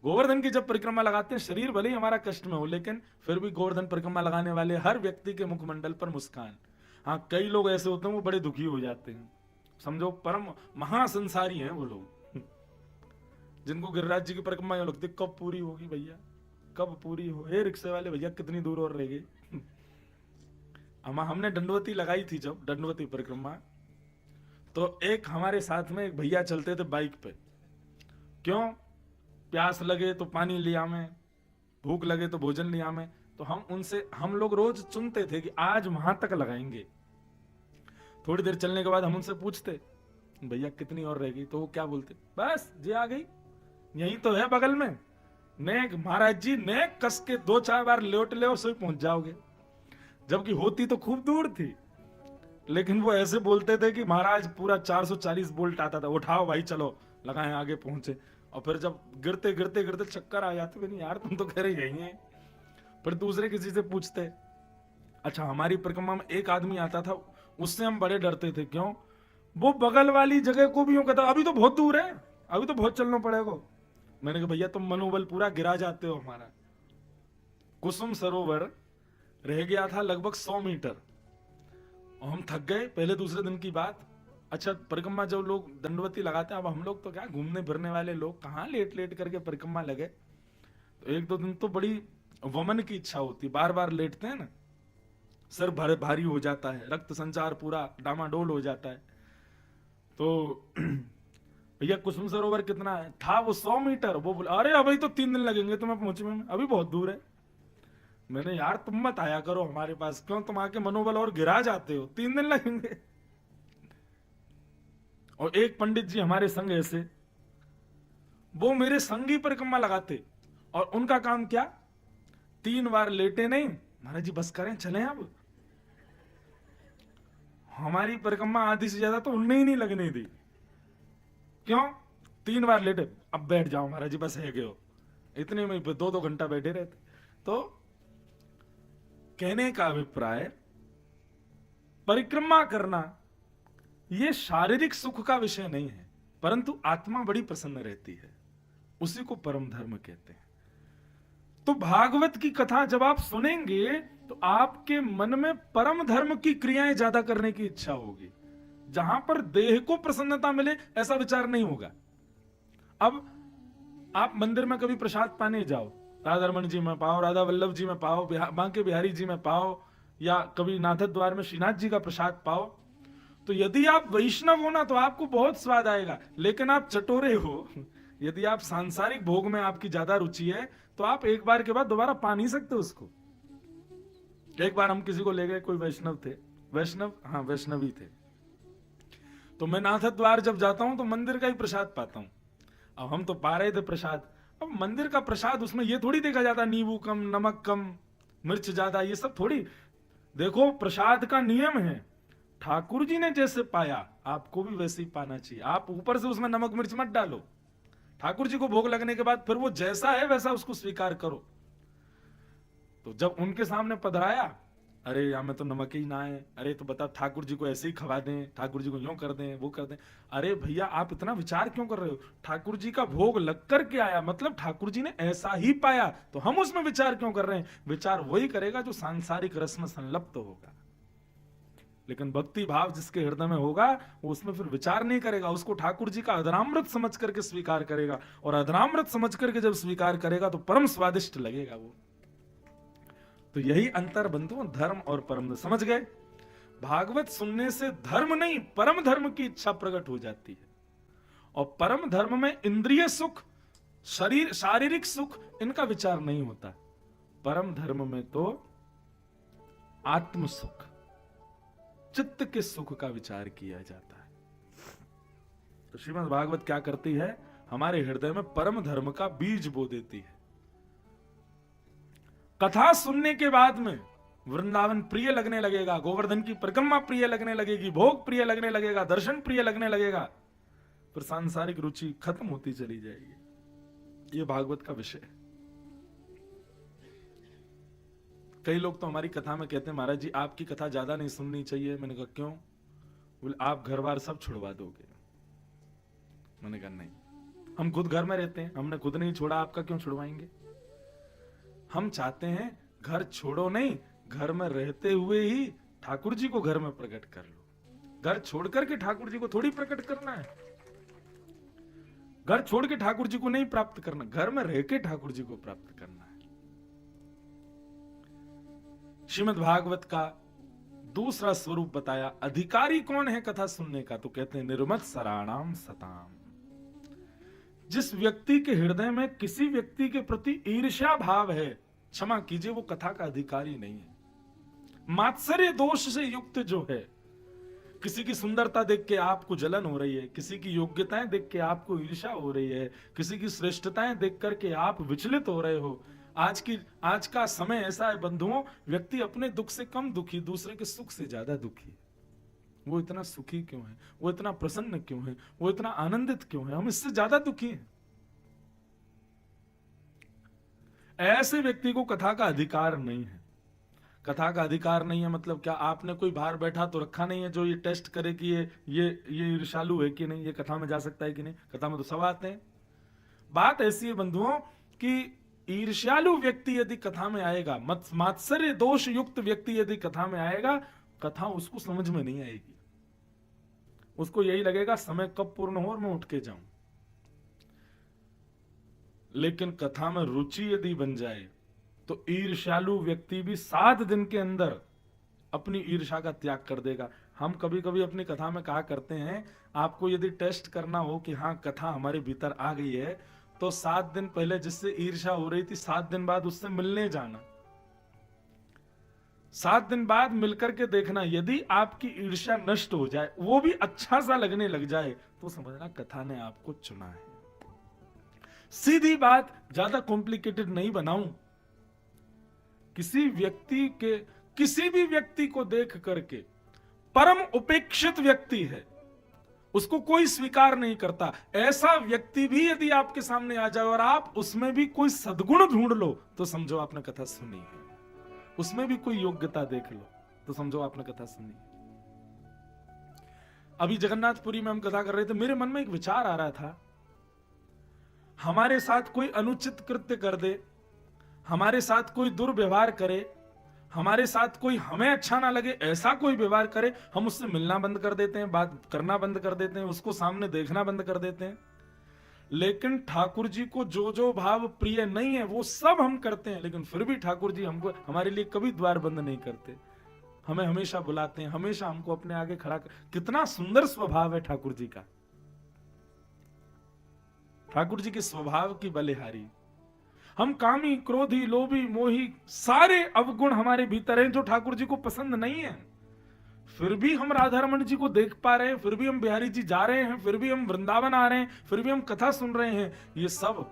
गोवर्धन की जब परिक्रमा लगाते हैं, शरीर भले ही हमारा कष्ट में हो, लेकिन फिर भी गोवर्धन परिक्रमा लगाने वाले हर व्यक्ति के मुखमंडल पर मुस्कान। हाँ, कई लोग ऐसे होते हैं वो बड़े दुखी हो जाते हैं, समझो परम महासंसारी हैं वो लोग, जिनको गिरिराज जी की परिक्रमा यूं लगती कब पूरी होगी भैया, कब पूरी हो, हे रिक्शे वाले भैया कितनी दूर और रह गई। हमने दंडवती लगाई थी, जब दंडवती परिक्रमा, तो एक हमारे साथ में एक भैया चलते थे बाइक पे। क्यों? प्यास लगे तो पानी लिया में, भूख लगे तो भोजन लिया में। तो हम लोग रोज चुनते थे कि आज वहां तक लगाएंगे। थोड़ी देर चलने के बाद हम उनसे पूछते, भैया कितनी और रह गई? तो वो क्या बोलते, बस जी आ गई, यही तो है बगल में, नेक महाराज जी नेक कस के 2-4 बार लौट ले और सोई पहुंच जाओगे। जबकि होती तो खूब दूर थी, लेकिन वो ऐसे बोलते थे कि महाराज पूरा 440 वोल्ट आता था, उठाओ भाई चलो लगाएं, आगे पहुंचे। और फिर जब गिरते गिरते गिरते चक्कर आ जाते, नहीं यार तुम तो कह रहे यही हैं। फिर दूसरे किसी से पूछते। अच्छा, हमारी परिक्रमा में एक आदमी आता था, उससे हम बड़े डरते थे। क्यों? वो बगल वाली जगह को भी यूं कहता, अभी तो बहुत दूर है, अभी तो बहुत चलना पड़ेगा। मैंने कहा भैया तुम मनोबल पूरा गिरा जाते हो हमारा। कुसुम सरोवर रह गया था लगभग 100 मीटर और हम थक गए, पहले दूसरे दिन की बात। अच्छा, परिक्रमा जब लोग दंडवती लगाते हैं, अब हम लोग तो क्या घूमने फिरने वाले लोग, कहाँ लेट लेट करके परिक्रमा लगे। तो 1-2 दिन तो बड़ी वमन की इच्छा होती, बार बार लेटते हैं ना, सर भारी हो जाता है, रक्त संचार पूरा डामाडोल हो जाता है। तो भैया कुसुम सरोवर कितना है? था वो 100 मीटर। वो बोले अरे अभी तो 3 दिन लगेंगे तुम्हें पहुंचने में, अभी बहुत दूर है। मैंने यार तुम मत आया करो हमारे पास, क्यों तुम आके मनोबल और गिरा जाते हो, 3 दिन लगेंगे। और एक पंडित जी हमारे संग ऐसे, वो मेरे संग ही परिक्रमा लगाते और उनका काम क्या, 3 बार लेटे नहीं, महाराज जी बस करें चलें अब। हमारी परिक्रमा आधी से ज्यादा तो उनने ही नहीं लगने दी। क्यों? 3 बार लेटे, अब बैठ जाओ महाराज जी बस है गए हो। इतने में 2-2 घंटा बैठे रहते। तो कहने का अभिप्राय, परिक्रमा करना यह शारीरिक सुख का विषय नहीं है, परंतु आत्मा बड़ी प्रसन्न रहती है, उसी को परम धर्म कहते हैं। तो भागवत की कथा जब आप सुनेंगे तो आपके मन में परम धर्म की क्रियाएं ज्यादा करने की इच्छा होगी। जहां पर देह को प्रसन्नता मिले ऐसा विचार नहीं होगा। अब आप मंदिर में कभी प्रसाद पाने जाओ, राधा रमन जी में पाओ, राधा वल्लभ जी में पाओ, बांके बिहारी जी में पाओ, या कभी नाथद द्वार में श्रीनाथ जी का प्रसाद पाओ, तो यदि आप वैष्णव हो ना तो आपको बहुत स्वाद आएगा। लेकिन आप चटोरे हो, यदि आप सांसारिक भोग में आपकी ज्यादा रुचि है, तो आप एक बार के बाद दोबारा पा नहीं सकते उसको। एक बार हम किसी को ले गए, कोई वैष्णव थे, वैष्णवी थे। तो मैं नाथद द्वार जब जाता हूं तो मंदिर का ही प्रसाद पाता हूं। अब हम तो पा रहे थे प्रसाद। अब मंदिर का प्रसाद, उसमें ये थोड़ी देखा जाता नींबू कम, नमक कम, मिर्च ज्यादा, ये सब थोड़ी। देखो प्रसाद का नियम है, ठाकुर जी ने जैसे पाया आपको भी वैसे ही पाना चाहिए। आप ऊपर से उसमें नमक मिर्च मत डालो। ठाकुर जी को भोग लगने के बाद फिर वो जैसा है वैसा उसको स्वीकार करो। तो जब उनके सामने पधराया, अरे यहाँ में तो नमक ही ना है, अरे तो बता ठाकुर जी को ऐसे ही खवा दें, ठाकुर जी को यूं कर दें, वो कर दें। अरे भैया आप इतना विचार क्यों कर रहे हो? ठाकुर जी का भोग लग करके आया, मतलब ठाकुर जी ने ऐसा ही पाया, तो हम उसमें विचार क्यों कर रहे हैं? विचार वही करेगा जो सांसारिक रस में संलप्त होगा। लेकिन भक्ति भाव जिसके हृदय में होगा वो उसमें फिर विचार नहीं करेगा, उसको ठाकुर जी का अधरामृत समझ करके स्वीकार करेगा। और अधरामृत समझ करके जब स्वीकार करेगा तो परम स्वादिष्ट लगेगा वो। तो यही अंतर बंधुओं, धर्म और परम। समझ गए? भागवत सुनने से धर्म नहीं परम धर्म की इच्छा प्रकट हो जाती है। और परम धर्म में इंद्रिय सुख, शारीरिक सुख, इनका विचार नहीं होता। परम धर्म में तो आत्म सुख, चित्त के सुख का विचार किया जाता है। तो श्रीमद् भागवत क्या करती है? हमारे हृदय में परम धर्म का बीज बो देती है। कथा सुनने के बाद में वृंदावन प्रिय लगने लगेगा, गोवर्धन की परिक्रमा प्रिय लगने लगेगी, भोग प्रिय लगने लगेगा, दर्शन प्रिय लगने लगेगा, फिर सांसारिक रुचि खत्म होती चली जाएगी। ये भागवत का विषय है। कई लोग तो हमारी कथा में कहते हैं महाराज जी आपकी कथा ज्यादा नहीं सुननी चाहिए। मैंने कहा क्यों? बोले आप घर बार सब छुड़वा दोगे। मैंने कहा नहीं, हम खुद घर में रहते हैं, हमने खुद नहीं छोड़ा, आपका क्यों छुड़वाएंगे? हम चाहते हैं घर छोड़ो नहीं, घर में रहते हुए ही ठाकुर जी को घर में प्रकट कर लो। घर छोड़ करके ठाकुर जी को थोड़ी प्रकट करना है, घर छोड़ के ठाकुर जी को नहीं प्राप्त करना, घर में रह के ठाकुर जी को प्राप्त करना है। श्रीमद् भागवत का दूसरा स्वरूप बताया। अधिकारी कौन है कथा सुनने का? तो कहते हैं निर्मत सराणाम सताम। जिस व्यक्ति के हृदय में किसी व्यक्ति के प्रति ईर्ष्या भाव है, क्षमा कीजिए, वो कथा का अधिकारी नहीं है। मात्सर्य दोष से युक्त जो है, किसी की सुंदरता देख के आपको जलन हो रही है, किसी की योग्यताएं देख के आपको ईर्ष्या हो रही है, किसी की श्रेष्ठताएं देख करके आप विचलित हो रहे हो। आज का समय ऐसा है बंधुओं, व्यक्ति अपने दुख से कम दुखी, दूसरे के सुख से ज्यादा दुखी है। वो इतना सुखी क्यों है, वो इतना प्रसन्न क्यों है, वो इतना आनंदित क्यों है, हम इससे ज्यादा दुखी हैं। ऐसे व्यक्ति को कथा का अधिकार नहीं है। कथा का अधिकार नहीं है मतलब क्या? आपने कोई बाहर बैठा तो रखा नहीं है जो ये टेस्ट करे कि ये ईर्ष्यालु है कि नहीं, ये कथा में जा सकता है कि नहीं। कथा में तो सब आते हैं। बात ऐसी है बंधुओं कि ईर्ष्यालु व्यक्ति यदि कथा में आएगा, मात्सर्य दोष युक्त व्यक्ति यदि कथा में आएगा, कथा उसको समझ में नहीं आएगी। उसको यही लगेगा समय कब पूर्ण हो और मैं उठ के जाऊं। लेकिन कथा में रुचि यदि बन जाए तो ईर्ष्यालु व्यक्ति भी 7 दिन के अंदर अपनी ईर्ष्या का त्याग कर देगा। हम कभी कभी अपनी कथा में कहा करते हैं, आपको यदि टेस्ट करना हो कि हाँ कथा हमारे भीतर आ गई है, तो 7 दिन पहले जिससे ईर्ष्या हो रही थी 7 दिन बाद उससे मिलने जाना। 7 दिन बाद मिलकर के देखना, यदि आपकी ईर्ष्या नष्ट हो जाए, वो भी अच्छा सा लगने लग जाए, तो समझना कथा ने आपको चुना है। सीधी बात, ज्यादा कॉम्प्लिकेटेड नहीं बनाऊं। किसी भी व्यक्ति को देख करके, परम उपेक्षित व्यक्ति है, उसको कोई स्वीकार नहीं करता, ऐसा व्यक्ति भी यदि आपके सामने आ जाए और आप उसमें भी कोई सद्गुण ढूंढ लो, तो समझो आपने कथा सुनी है। उसमें भी कोई योग्यता देख लो तो समझो आपने कथा सुनी है। अभी जगन्नाथपुरी में हम कथा कर रहे थे, मेरे मन में एक विचार आ रहा था, हमारे साथ कोई अनुचित कृत्य कर दे, हमारे साथ कोई दुर्व्यवहार करे, हमारे साथ कोई हमें अच्छा ना लगे ऐसा कोई व्यवहार करे, हम उससे मिलना बंद कर देते हैं, बात करना बंद कर देते हैं, उसको सामने देखना बंद कर देते हैं। लेकिन ठाकुर जी को जो जो भाव प्रिय नहीं है वो सब हम करते हैं, लेकिन फिर भी ठाकुर जी हमको, हमारे लिए कभी द्वार बंद नहीं करते, हमें हमेशा बुलाते हैं, हमेशा हमको अपने आगे खड़ा कर। कितना सुंदर स्वभाव है ठाकुर जी का। ठाकुर जी के स्वभाव की बलिहारी। हम कामी, क्रोधी, लोभी, मोही, सारे अवगुण हमारे भीतर हैं जो ठाकुर जी को पसंद नहीं है। फिर भी हम राधा रमण जी को देख पा रहे हैं, फिर भी हम बिहारी जी जा रहे हैं, फिर भी हम वृंदावन आ रहे हैं, फिर भी हम कथा सुन रहे हैं। ये सब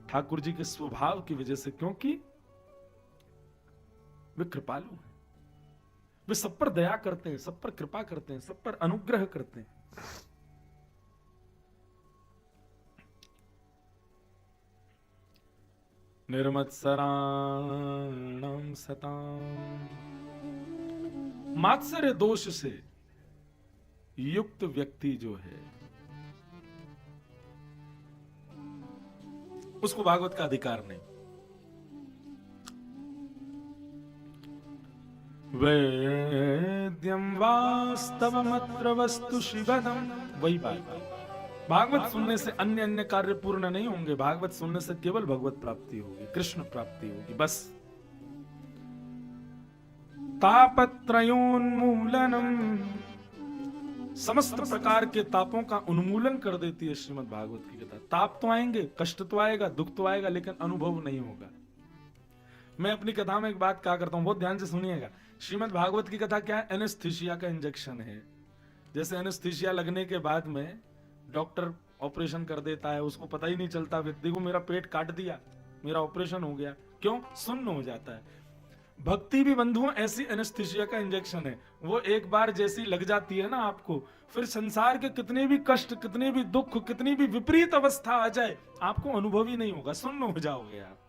ठाकुर जी के स्वभाव की वजह से, क्योंकि वे कृपालु हैं, वे सब पर दया करते हैं, सब पर कृपा करते हैं, सब पर अनुग्रह करते हैं। निर्मत्सराणां सताम्। मात्सर्य दोष से युक्त व्यक्ति जो है, उसको भागवत का अधिकार नहीं। वेद्यं वास्तवमत्र वस्तु शिवदम्। वही बात, भागवत सुनने से अन्य अन्य कार्य पूर्ण नहीं होंगे। भागवत सुनने से केवल भगवत प्राप्ति होगी, कृष्ण प्राप्ति होगी, बस। तापत्रयोन्मूलनम, समस्त प्रकार के तापों का उन्मूलन कर देती है श्रीमद् भागवत की कथा। ताप तो आएंगे, कष्ट तो आएगा, दुख तो आएगा, लेकिन अनुभव नहीं होगा। मैं अपनी कथा में एक बात कहा करता हूं, बहुत ध्यान से सुनिएगा। श्रीमद् भागवत की कथा क्या है? एनेस्थीसिया का इंजेक्शन है। जैसे एनेस्थीसिया लगने के बाद में डॉक्टर ऑपरेशन कर देता है, उसको पता ही नहीं चलता व्यक्ति को मेरा पेट काट दिया, मेरा ऑपरेशन हो गया, क्यों? सुन्न हो जाता है। भक्ति भी बंधुओं ऐसी एनेस्थीसिया का इंजेक्शन है, वो एक बार जैसी लग जाती है ना आपको, फिर संसार के कितने भी कष्ट, कितने भी दुख, कितनी भी विपरीत अवस्था आ जाए, आपको अनुभव ही नहीं होगा, सुन्न हो जाओगे आप।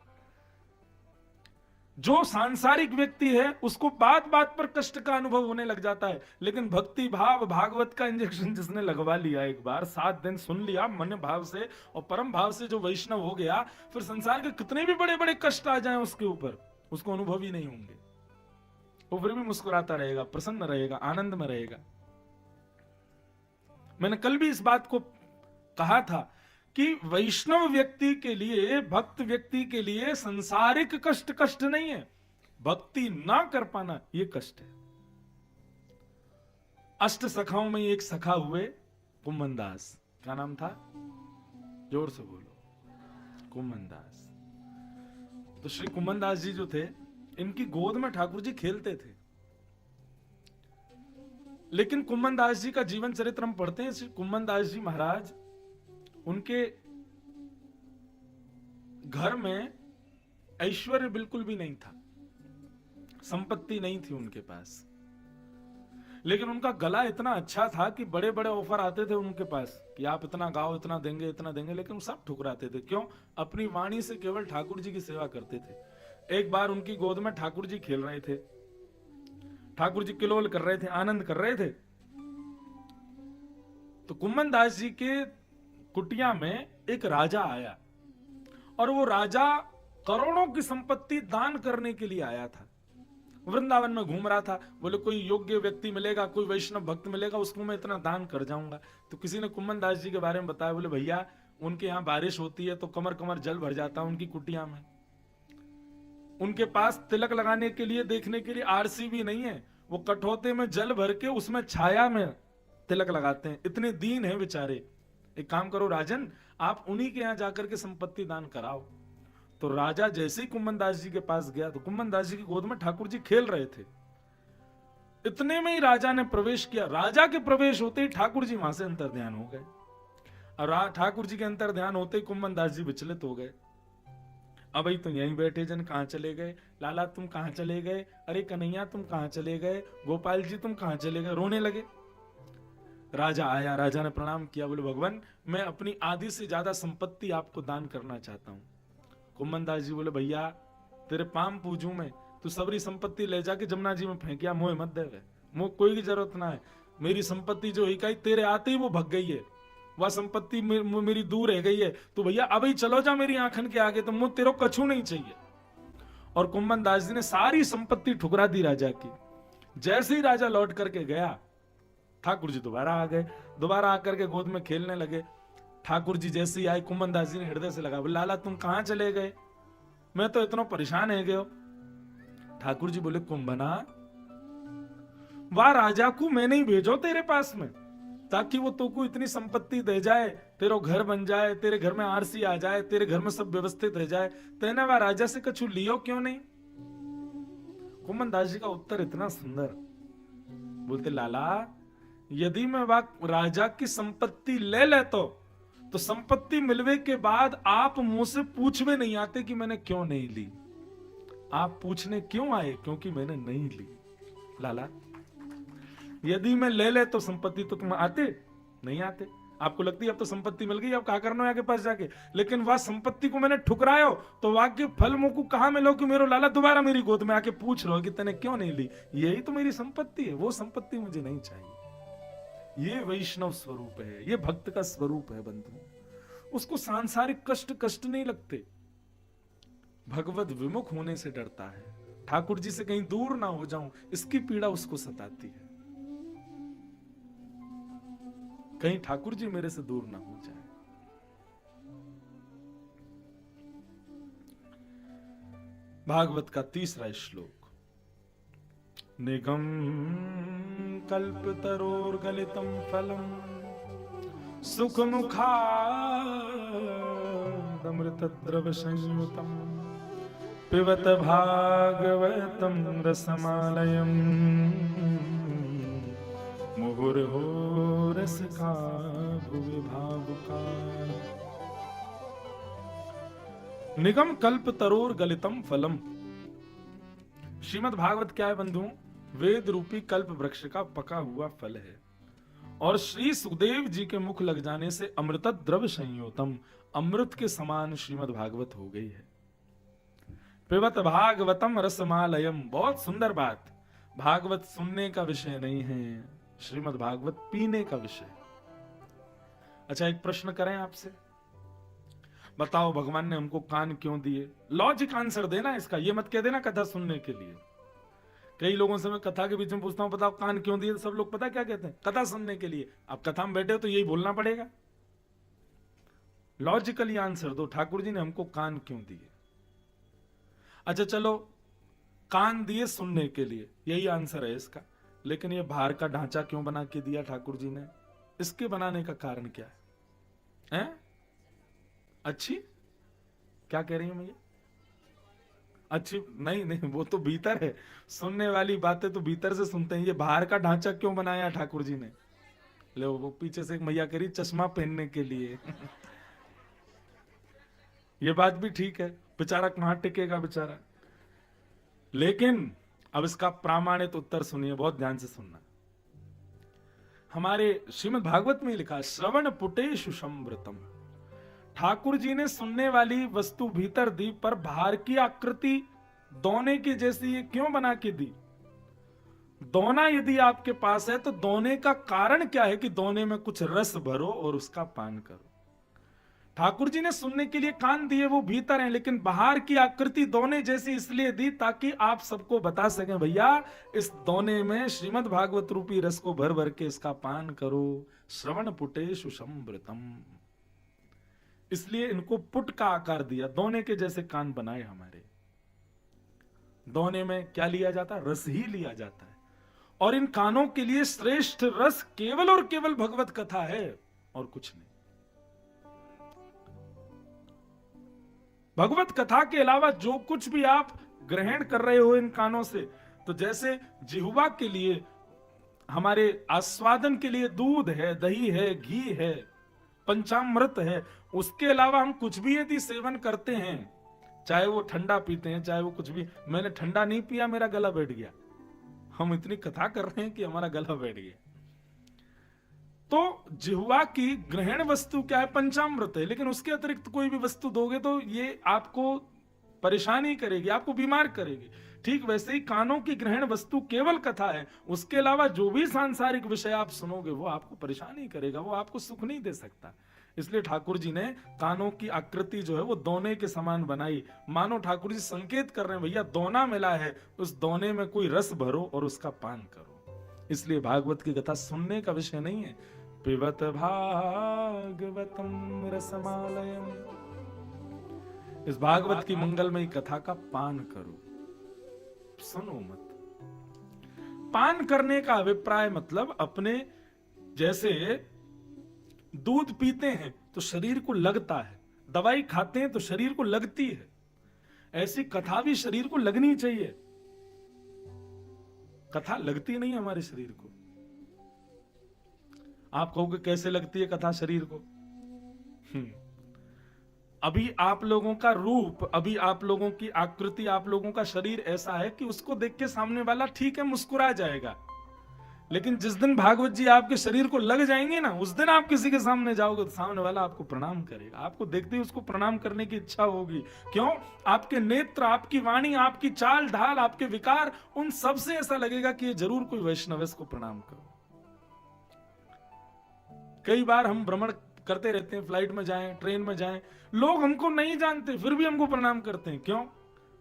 जो सांसारिक व्यक्ति है उसको बात बात पर कष्ट का अनुभव होने लग जाता है, लेकिन भक्ति भाव भागवत का इंजेक्शन जिसने लगवा लिया एक बार, 7 दिन सुन लिया मन भाव से और परम भाव से, जो वैष्णव हो गया, फिर संसार के कितने भी बड़े बड़े कष्ट आ जाएं उसके ऊपर, उसको अनुभव ही नहीं होंगे, वो फिर भी मुस्कुराता रहेगा, प्रसन्न रहेगा, आनंद में रहेगा। मैंने कल भी इस बात को कहा था कि वैष्णव व्यक्ति के लिए, भक्त व्यक्ति के लिए संसारिक कष्ट कष्ट नहीं है, भक्ति ना कर पाना ये कष्ट है। अष्ट सखाओं में एक सखा हुए कुम्मन दास, क्या नाम था? जोर से बोलो, कुम्मन दास। तो श्री कुम्मन दास जी जो थे, इनकी गोद में ठाकुर जी खेलते थे, लेकिन कुम्मन दास जी का जीवन चरित्र हम पढ़ते हैं। श्री कुम्मन दास जी महाराज, उनके घर में ऐश्वर्य बिल्कुल भी नहीं था, संपत्ति नहीं थी उनके पास, लेकिन उनका गला इतना अच्छा था कि बड़े बड़े ऑफर आते थे उनके पास कि आप इतना गाओ, इतना देंगे, इतना देंगे, लेकिन वो सब ठुकराते थे। क्यों? अपनी वाणी से केवल ठाकुर जी की सेवा करते थे। एक बार उनकी गोद में ठाकुर जी खेल रहे थे, ठाकुर जी किलोल कर रहे थे, आनंद कर रहे थे, तो कुम्मन दास जी के कुटिया में एक राजा आया, और वो राजा करोड़ों की संपत्ति दान करने के लिए आया था। वृंदावन में घूम रहा था, बोले कोई योग्य व्यक्ति मिलेगा, कोई वैष्णव भक्त मिलेगा, उसको मैं इतना दान कर जाऊंगा। तो किसी ने कुम्मन दास जी के बारे में बताया, बोले भैया उनके यहाँ बारिश होती है तो कमर कमर जल भर जाता है उनकी कुटिया में, उनके पास तिलक लगाने के लिए, देखने के लिए आरसी भी नहीं है, वो कठौते में जल भर के उसमें छाया में तिलक लगाते हैं, इतने दीन है बेचारे। एक काम करो राजन, आप उन्हीं के यहाँ जाकर के संपत्ति दान कराओ। तो राजा जैसे ही कुम्मन दास जी के पास गया, तो कुम्मन दास जी की गोद में ठाकुर जी खेल रहे थे, इतने में ही राजा ने प्रवेश किया। राजा के प्रवेश होते ही ठाकुर जी वहां से अंतर ध्यान हो गए, और ठाकुर जी के अंतर ध्यान होते ही कुम्मन दास जी विचलित हो गए। अब तो यहीं बैठे जन कहां चले गए, लाला तुम कहां चले गए, अरे कन्हैया तुम कहां चले गए, गोपाल जी तुम कहां चले गए, रोने लगे। राजा आया, राजा ने प्रणाम किया, बोले भगवान मैं अपनी आधी से ज्यादा संपत्ति आपको दान करना चाहता हूं। कुम्मन दास जी बोले भैया तेरे पाम पूजू मैं, तू सबरी संपत्ति ले जाके जमुना जी में फेंकिया, मोह मत दे, मोह कोई की जरूरत ना है, मेरी संपत्ति जो इकाई तेरे आते ही वो भग गई है, वह संपत्ति मेरी दूर रह गई है, तो भैया अब ही चलो जा मेरी आंखन के आगे, तो मुझ तेरे कछु नहीं चाहिए। और कुम्मन दास जी ने सारी संपत्ति ठुकरा दी राजा की। जैसे ही राजा लौट करके गया, ठाकुर जी दोबारा आ गए, दोबारा आकर के गोद में खेलने लगे। ठाकुर जी जैसे ही आए, कुम्मन दास जी ने हृदय से लगा, बोले लाला तुम कहां चले गए, मैं तो इतना परेशान है गयो। ठाकुर जी बोले कुंभना, वाह राजा को मैंने ही भेजो तेरे पास में, ताकि वो तुमको इतनी संपत्ति दे जाए, तेरा घर बन जाए, तेरे घर में आरसी आ जाए, तेरे घर में सब व्यवस्थित रह जाए, तेने वह राजा से कछु लियो क्यों नहीं? कुम्मन दास जी का उत्तर इतना सुंदर, बोलते लाला यदि मैं वह राजा की संपत्ति ले लेता तो संपत्ति मिलने के बाद आप मुझसे पूछवे नहीं आते कि मैंने क्यों नहीं ली, आप पूछने क्यों आए? क्योंकि मैंने नहीं ली। लाला यदि मैं ले ले तो संपत्ति तो तुम आते नहीं आते, आपको लगती है अब तो संपत्ति मिल गई, अब क्या करना है आगे पास जाके, लेकिन वह संपत्ति को मैंने ठुकरायो तो वाक्य फल मुझको कहां मिलो कि मेरे लाला दोबारा मेरी गोद में आके पूछ रहे हो कि तूने क्यों नहीं ली, यही तो मेरी संपत्ति है, वो संपत्ति मुझे नहीं चाहिए। ये वैष्णव स्वरूप है, ये भक्त का स्वरूप है बंधु। उसको सांसारिक कष्ट कष्ट नहीं लगते, भगवत विमुख होने से डरता है, ठाकुर जी से कहीं दूर ना हो जाऊं इसकी पीड़ा उसको सताती है, कहीं ठाकुर जी मेरे से दूर ना हो जाए। भागवत का 3रा श्लोक, निगम कल्पतरोर्गलितं फलम् सुखमुखादमृतद्रव संयुतं पिबत भागवतं रसमालयम् मुहुर हो रस का भुवि भाव का। निगम कल्प तरोर गलितम फलम। श्रीमद् भागवत क्या है बंधुओं? वेद रूपी कल्प वृक्ष का पका हुआ फल है और श्री सुखदेव जी के मुख लग जाने से अमृत द्रव्य संयोतम, अमृत के समान श्रीमद् भागवत हो गई है। पिबत भागवतम रसमालयम। बहुत सुंदर बात, भागवत सुनने का विषय नहीं है, श्रीमद् भागवत पीने का विषय। अच्छा, एक प्रश्न करें आपसे, बताओ भगवान ने हमको कान क्यों दिए? लॉजिक आंसर देना इसका, ये मत कह देना कथा सुनने के लिए। कई लोगों से मैं कथा के बीच में पूछता हूं बताओ कान क्यों दिए, सब लोग पता क्या कहते हैं? कथा सुनने के लिए। आप कथा में बैठे हो तो यही बोलना पड़ेगा। लॉजिकली आंसर दो, ठाकुर जी ने हमको कान क्यों दिए? अच्छा चलो, कान दिए सुनने के लिए, यही आंसर है इसका। लेकिन ये बाहर का ढांचा क्यों बना के दिया ठाकुर जी ने? इसके बनाने का कारण क्या है? अच्छी क्या कह रही है मैया? अच्छी नहीं नहीं, वो तो भीतर है, सुनने वाली बातें तो भीतर से सुनते हैं। ये बाहर का ढांचा क्यों बनाया ठाकुर जी ने? ले वो पीछे से एक मैया कह रही चश्मा पहनने के लिए। ये बात भी ठीक है, बेचारा कहां टिकेगा बेचारा। लेकिन अब इसका प्रामाणिक उत्तर सुनिए, बहुत ध्यान से सुनना। हमारे श्रीमद् भागवत में लिखा, श्रवण पुटेषु संवृतम। ठाकुर जी ने सुनने वाली वस्तु भीतर दी, पर बाहर की आकृति दोने की जैसी ये क्यों बना के दी? दोना यदि आपके पास है तो दोने का कारण क्या है कि दोने में कुछ रस भरो और उसका पान करो। ठाकुर जी ने सुनने के लिए कान दिए, वो भीतर हैं, लेकिन बाहर की आकृति दोने जैसी इसलिए दी ताकि आप सबको बता सकें भैया इस दोने में श्रीमद् भागवत रूपी रस को भर भर के इसका पान करो। श्रवण पुटेषु संवृतम, इसलिए इनको पुट का आकार दिया, दोने के जैसे कान बनाए हमारे। दोने में क्या लिया जाता है? रस ही लिया जाता है। और इन कानों के लिए श्रेष्ठ रस केवल और केवल भगवत कथा है और कुछ नहीं। भगवत कथा के अलावा जो कुछ भी आप ग्रहण कर रहे हो इन कानों से, तो जैसे जिह्वा के लिए, हमारे आस्वादन के लिए दूध है, दही है, घी है, पंचामृत है, उसके अलावा हम कुछ भी यदि सेवन करते हैं, चाहे वो ठंडा पीते हैं, चाहे वो कुछ भी। मैंने ठंडा नहीं पिया, मेरा गला बैठ गया। हम इतनी कथा कर रहे हैं कि हमारा गला बैठ गया। तो जिह्वा की ग्रहण वस्तु क्या है? पंचामृत है। लेकिन उसके अतिरिक्त कोई भी वस्तु दोगे तो ये आपको परेशानी करेगी, आपको बीमार करेगी। ठीक वैसे ही कानों की ग्रहण वस्तु केवल कथा है, उसके अलावा जो भी सांसारिक विषय आप सुनोगे वो आपको परेशानी करेगा, वो आपको सुख नहीं दे सकता। इसलिए ठाकुर जी ने कानों की आकृति जो है वो दोने के समान बनाई। मानो ठाकुर जी संकेत कर रहे हैं भैया दोना मिला है, उस दोने में कोई रस भरो और उसका पान करो। इसलिए भागवत की कथा सुनने का विषय नहीं है। पिबत भागवतम रसमालयम, इस भागवत की मंगलमयी कथा का पान करो, सुनो मत। पान करने का अभिप्राय मतलब अपने, जैसे दूध पीते हैं तो शरीर को लगता है, दवाई खाते हैं तो शरीर को लगती है, ऐसी कथा भी शरीर को लगनी चाहिए। कथा लगती नहीं हमारे शरीर को। आप कहोगे कैसे लगती है कथा शरीर को? अभी आप लोगों का रूप, अभी आप लोगों की आकृति, आप लोगों का शरीर ऐसा है कि उसको देख के सामने वाला ठीक है मुस्कुरा जाएगा, लेकिन जिस दिन भागवत जी आपके शरीर को लग जाएंगे ना, उस दिन आप किसी के सामने जाओगे तो सामने वाला आपको प्रणाम करेगा, आपको देखते ही उसको प्रणाम करने की इच्छा होगी। क्यों? आपके नेत्र, आपकी वाणी, आपकी चाल ढाल, आपके विकार, उन सब से ऐसा लगेगा कि ये जरूर कोई वैष्णव है, इसको प्रणाम करो। कई बार हम भ्रमण करते रहते हैं, फ्लाइट में जाएं, ट्रेन में जाएं, लोग हमको नहीं जानते फिर भी हमको प्रणाम करते हैं। क्यों?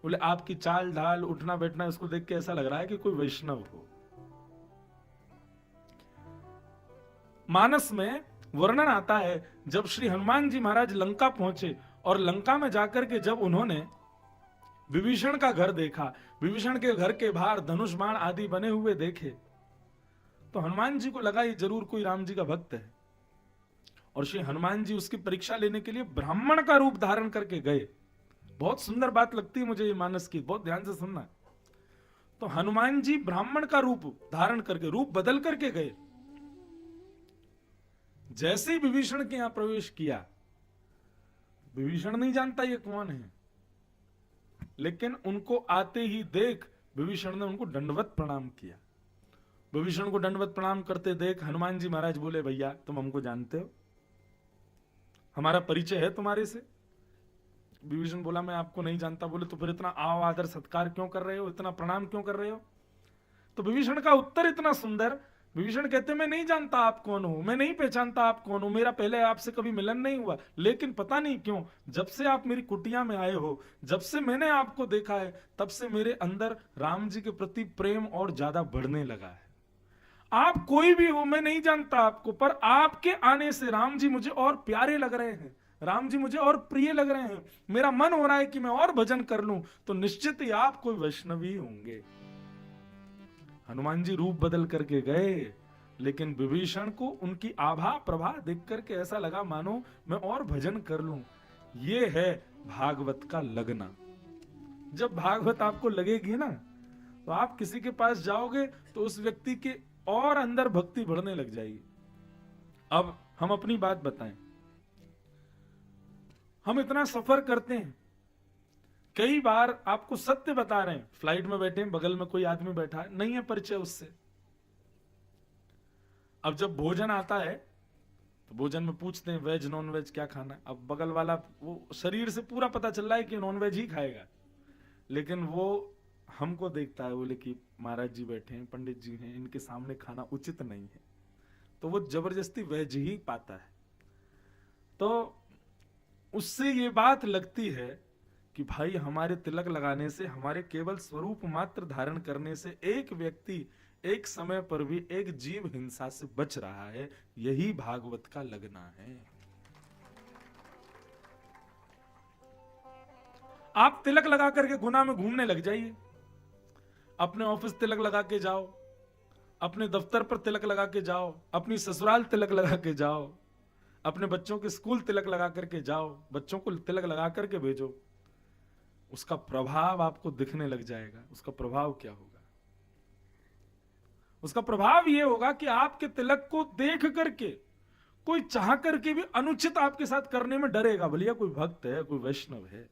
बोले आपकी चाल ढाल, उठना बैठना, इसको देख के ऐसा लग रहा है कि कोई वैष्णव हो। मानस में वर्णन आता है जब श्री हनुमान जी महाराज लंका पहुंचे और लंका में जाकर के जब उन्होंने विभीषण का घर देखा, विभीषण के घर के बाहर धनुष बाण आदि बने हुए देखे, तो हनुमान जी को लगा ये जरूर कोई राम जी का भक्त है। और श्री हनुमान जी उसकी परीक्षा लेने के लिए ब्राह्मण का रूप धारण करके गए। बहुत सुंदर बात लगती है मुझे ये मानस की, बहुत ध्यान से सुनना। तो हनुमान जी ब्राह्मण का रूप धारण करके, रूप बदल करके गए जैसे ही विभीषण के यहां प्रवेश किया, विभीषण नहीं जानता ये कौन है, लेकिन उनको आते ही देख विभीषण ने उनको दंडवत प्रणाम किया। विभीषण को दंडवत प्रणाम करते देख हनुमान जी महाराज बोले, भैया तुम हमको जानते हो, हमारा परिचय है तुम्हारे से? विभीषण बोला, मैं आपको नहीं जानता। बोले, तो फिर इतना आव आदर सत्कार क्यों कर रहे हो, इतना प्रणाम क्यों कर रहे हो? तो विभीषण का उत्तर इतना सुंदर। विभीषण कहते, मैं नहीं जानता आप कौन हो, मैं नहीं पहचानता आप कौन हो, मेरा पहले आपसे कभी मिलन नहीं हुआ, लेकिन पता नहीं क्यों जब से आप मेरी कुटिया में आए हो, जब से मैंने आपको देखा है, तब से मेरे अंदर राम जी के प्रति प्रेम और ज्यादा बढ़ने लगा है। आप कोई भी हो, मैं नहीं जानता आपको, पर आपके आने से राम जी मुझे और प्यारे लग रहे हैं, राम जी मुझे और प्रिय लग रहे हैं। मेरा मन हो रहा है कि मैं और भजन कर लूं, तो निश्चित ही आप कोई वैष्णवी होंगे। हनुमान जी रूप बदल करके गए, लेकिन विभीषण को उनकी आभा प्रभा देख करके ऐसा लगा मानो मैं और भजन कर लूं। ये है भागवत का लगना। जब भागवत आपको लगेगी ना, तो आप किसी के पास जाओगे तो उस व्यक्ति के और अंदर भक्ति बढ़ने लग जाएगी। अब हम अपनी बात बताएं, हम इतना सफर करते हैं, कई बार आपको सत्य बता रहे हैं, फ्लाइट में बैठे हैं, बगल में कोई आदमी बैठा है, नहीं है परिचय उससे। अब जब भोजन आता है तो भोजन में पूछते हैं वेज नॉन वेज क्या खाना है। अब बगल वाला, वो शरीर से पूरा पता चल रहा है कि नॉन वेज ही खाएगा, लेकिन वो हमको देखता है, बोले कि महाराज जी बैठे हैं, पंडित जी हैं, इनके सामने खाना उचित नहीं है, तो वो जबरदस्ती वेज ही पाता है। तो उससे ये बात लगती है कि भाई हमारे तिलक लगाने से, हमारे केवल स्वरूप मात्र धारण करने से एक व्यक्ति एक समय पर भी एक जीव हिंसा से बच रहा है। यही भागवत का लगना है। आप तिलक लगा करके गुनाह में घूमने लग जाइए, अपने ऑफिस तिलक लगा के जाओ, अपने दफ्तर पर तिलक लगा के जाओ, अपनी ससुराल तिलक लगा के जाओ, अपने बच्चों के स्कूल तिलक लगा करके जाओ, बच्चों को तिलक लगा करके भेजो, उसका प्रभाव आपको दिखने लग जाएगा। उसका प्रभाव क्या होगा? उसका प्रभाव यह होगा कि आपके तिलक को देख करके कोई चाह करके भी अनुचित आपके साथ करने में डरेगा, भलिया कोई भक्त है, कोई वैष्णव है।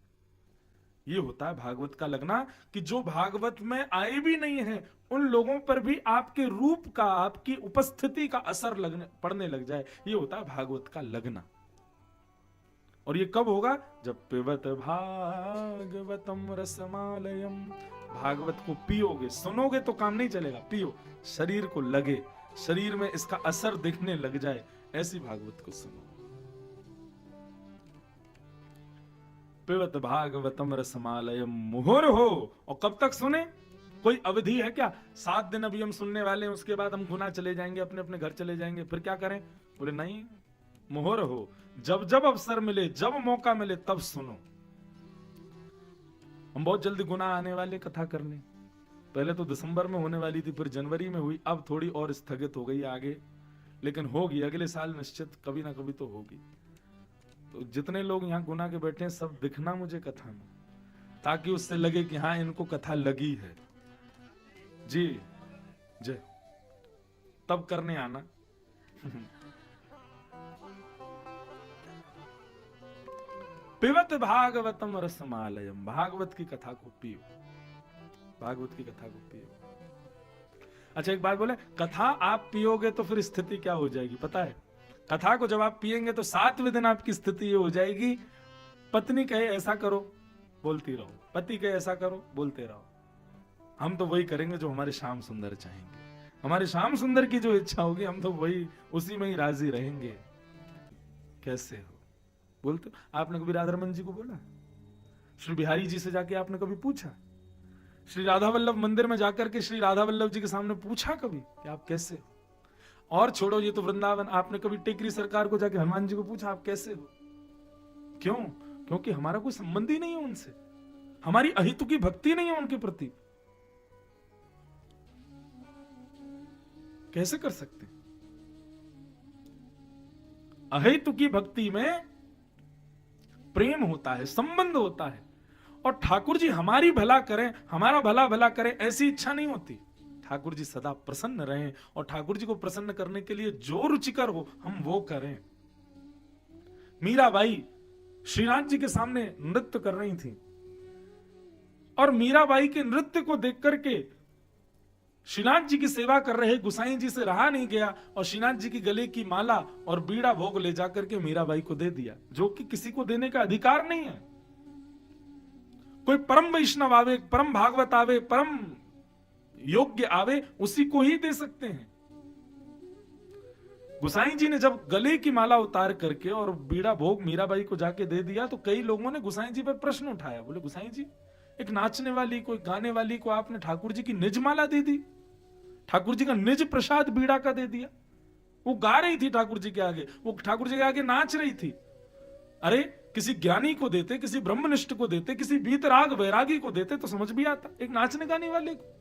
ये होता है भागवत का लगना, कि जो भागवत में आए भी नहीं है उन लोगों पर भी आपके रूप का, आपकी उपस्थिति का असर पड़ने लग जाए। ये होता है भागवत का लगना। और ये कब होगा? जब पिबत भागवतम रसमालयम, भागवत को पियोगे, सुनोगे तो काम नहीं चलेगा, पियो, शरीर को लगे, शरीर में इसका असर दिखने लग जाए, ऐसी भागवत को सुनो। पिबत भागवतम रसमालयम मुहुर्हो। और कब तक सुने? कोई अवधि है क्या? 7 दिन अभी हम सुनने वाले हैं, उसके बाद हम गुना चले जाएंगे, अपने अपने घर चले जाएंगे, फिर क्या करें? बोले नहीं, मुहुर्हो, जब जब अवसर मिले, जब मौका मिले, तब सुनो। हम बहुत जल्दी गुना आने वाले कथा करने, पहले तो दिसंबर में होने वाली थी, फिर जनवरी में हुई, अब थोड़ी और स्थगित हो गई आगे, लेकिन होगी अगले साल निश्चित, कभी ना कभी तो होगी। तो जितने लोग यहाँ गुना के बैठे हैं, सब दिखना मुझे कथा में, ताकि उससे लगे कि हाँ इनको कथा लगी है। जी जय, तब करने आना। पिबत भागवतम रसमालयम, भागवत की कथा को पियो, भागवत की कथा को पियो। अच्छा एक बात बोले, कथा आप पियोगे तो फिर स्थिति क्या हो जाएगी पता है? कथा को जब आप पिएंगे तो 7वें दिन आपकी स्थिति ये हो जाएगी, पत्नी कहे ऐसा करो, बोलती रहो, पति कहे ऐसा करो, बोलते रहो। हम तो वही करेंगे जो हमारे श्याम सुंदर चाहेंगे, हमारे श्याम सुंदर की जो इच्छा होगी, हम तो वही, उसी में ही राजी रहेंगे। कैसे हो बोलते? आपने कभी राधारमन जी को बोला? श्री बिहारी जी से जाके आपने कभी पूछा? श्री राधा वल्लभ मंदिर में जाकर के श्री राधा वल्लभ जी के सामने पूछा कभी कि आप कैसे हो? और छोड़ो ये तो वृंदावन, आपने कभी टेकरी सरकार को जाके हनुमान जी को पूछा आप कैसे हो? क्यों? क्योंकि हमारा कोई संबंध ही नहीं है उनसे, हमारी अहितु की भक्ति नहीं है उनके प्रति। कैसे कर सकते? अहेतु की भक्ति में प्रेम होता है, संबंध होता है। और ठाकुर जी हमारी भला करें, हमारा भला भला करें, ऐसी इच्छा नहीं होती। ठाकुर जी सदा प्रसन्न रहें और ठाकुर जी को प्रसन्न करने के लिए जो रुचिकर हो हम वो करें। मीराबाई श्रीनाथ जी के सामने नृत्य कर रही थी और मीराबाई के नृत्य को देख करके श्रीनाथ जी की सेवा कर रहे गुसाई जी से रहा नहीं गया और श्रीनाथ जी की गले की माला और बीड़ा भोग ले जाकर के मीराबाई को दे दिया, जो कि किसी को देने का अधिकार नहीं है। कोई परम वैष्णव आवे, परम भागवत आवे, परम योग्य आवे, उसी को ही दे सकते हैं। गुसाई जी ने जब गले की माला उतार करके और बीड़ा भोग मीराबाई को जाके दे दिया तो कई लोगों ने गुसाई जी पर प्रश्न उठाया। बोले गुसाई जी, एक नाचने वाली, कोई गाने वाली को आपने ठाकुर जी की निज माला दे दी, ठाकुर जी का निज प्रसाद बीड़ा का दे दिया। वो गा रही थी ठाकुर जी के आगे, वो ठाकुर जी के आगे नाच रही थी। अरे किसी ज्ञानी को देते, किसी ब्रह्मनिष्ठ को देते, किसी वीतराग वैरागी को देते तो समझ भी आता, एक नाचने गाने वाले को।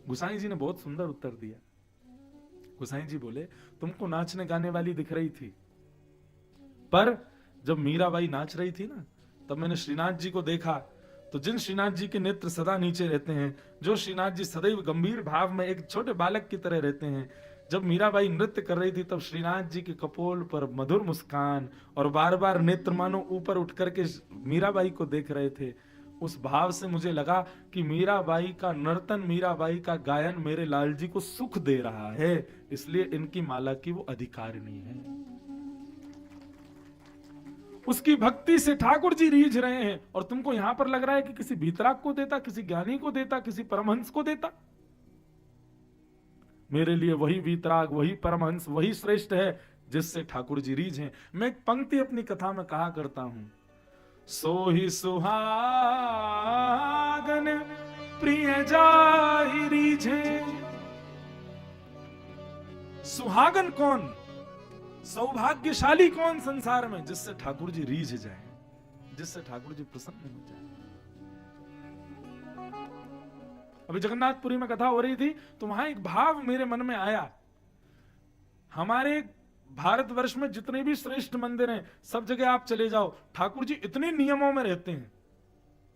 गुसाई जी ने बहुत सुंदर उत्तर दिया। गुसाई जी बोले, तुमको नाचने गाने वाली दिख रही थी, पर जब मीराबाई नाच रही थी ना, तब मैंने श्रीनाथ जी को देखा, तो जिन श्रीनाथ जी के नेत्र सदा नीचे रहते हैं, जो श्रीनाथ जी सदैव गंभीर भाव में एक छोटे बालक की तरह रहते हैं, जब मीराबाई नृत्य कर रही थी तब श्रीनाथ जी के कपोल पर मधुर मुस्कान और बार बार नेत्र मानो ऊपर उठ करके मीराबाई को देख रहे थे। उस भाव से मुझे लगा कि मीराबाई का नर्तन, मीराबाई का गायन मेरे लाल जी को सुख दे रहा है, इसलिए इनकी माला की वो अधिकारिणी है। उसकी भक्ति से ठाकुर जी रीझ रहे हैं और तुमको यहां पर लग रहा है कि किसी भीतराग को देता, किसी ज्ञानी को देता, किसी परमहंस को देता। मेरे लिए वही वीतराग, वही परमहंस, वही श्रेष्ठ है जिससे ठाकुर जी रीझ हैं। मैं एक पंक्ति अपनी कथा में कहा करता हूं, सोही सुहागन प्रिय जाहि रीझे। सुहागन कौन, सौभाग्यशाली कौन संसार में, जिससे ठाकुर जी रीझ जाए, जिससे ठाकुर जी प्रसन्न हो जाए। अभी जगन्नाथपुरी में कथा हो रही थी तो वहां एक भाव मेरे मन में आया। हमारे भारतवर्ष में जितने भी श्रेष्ठ मंदिर हैं, सब जगह आप चले जाओ, ठाकुर जी इतने नियमों में रहते हैं।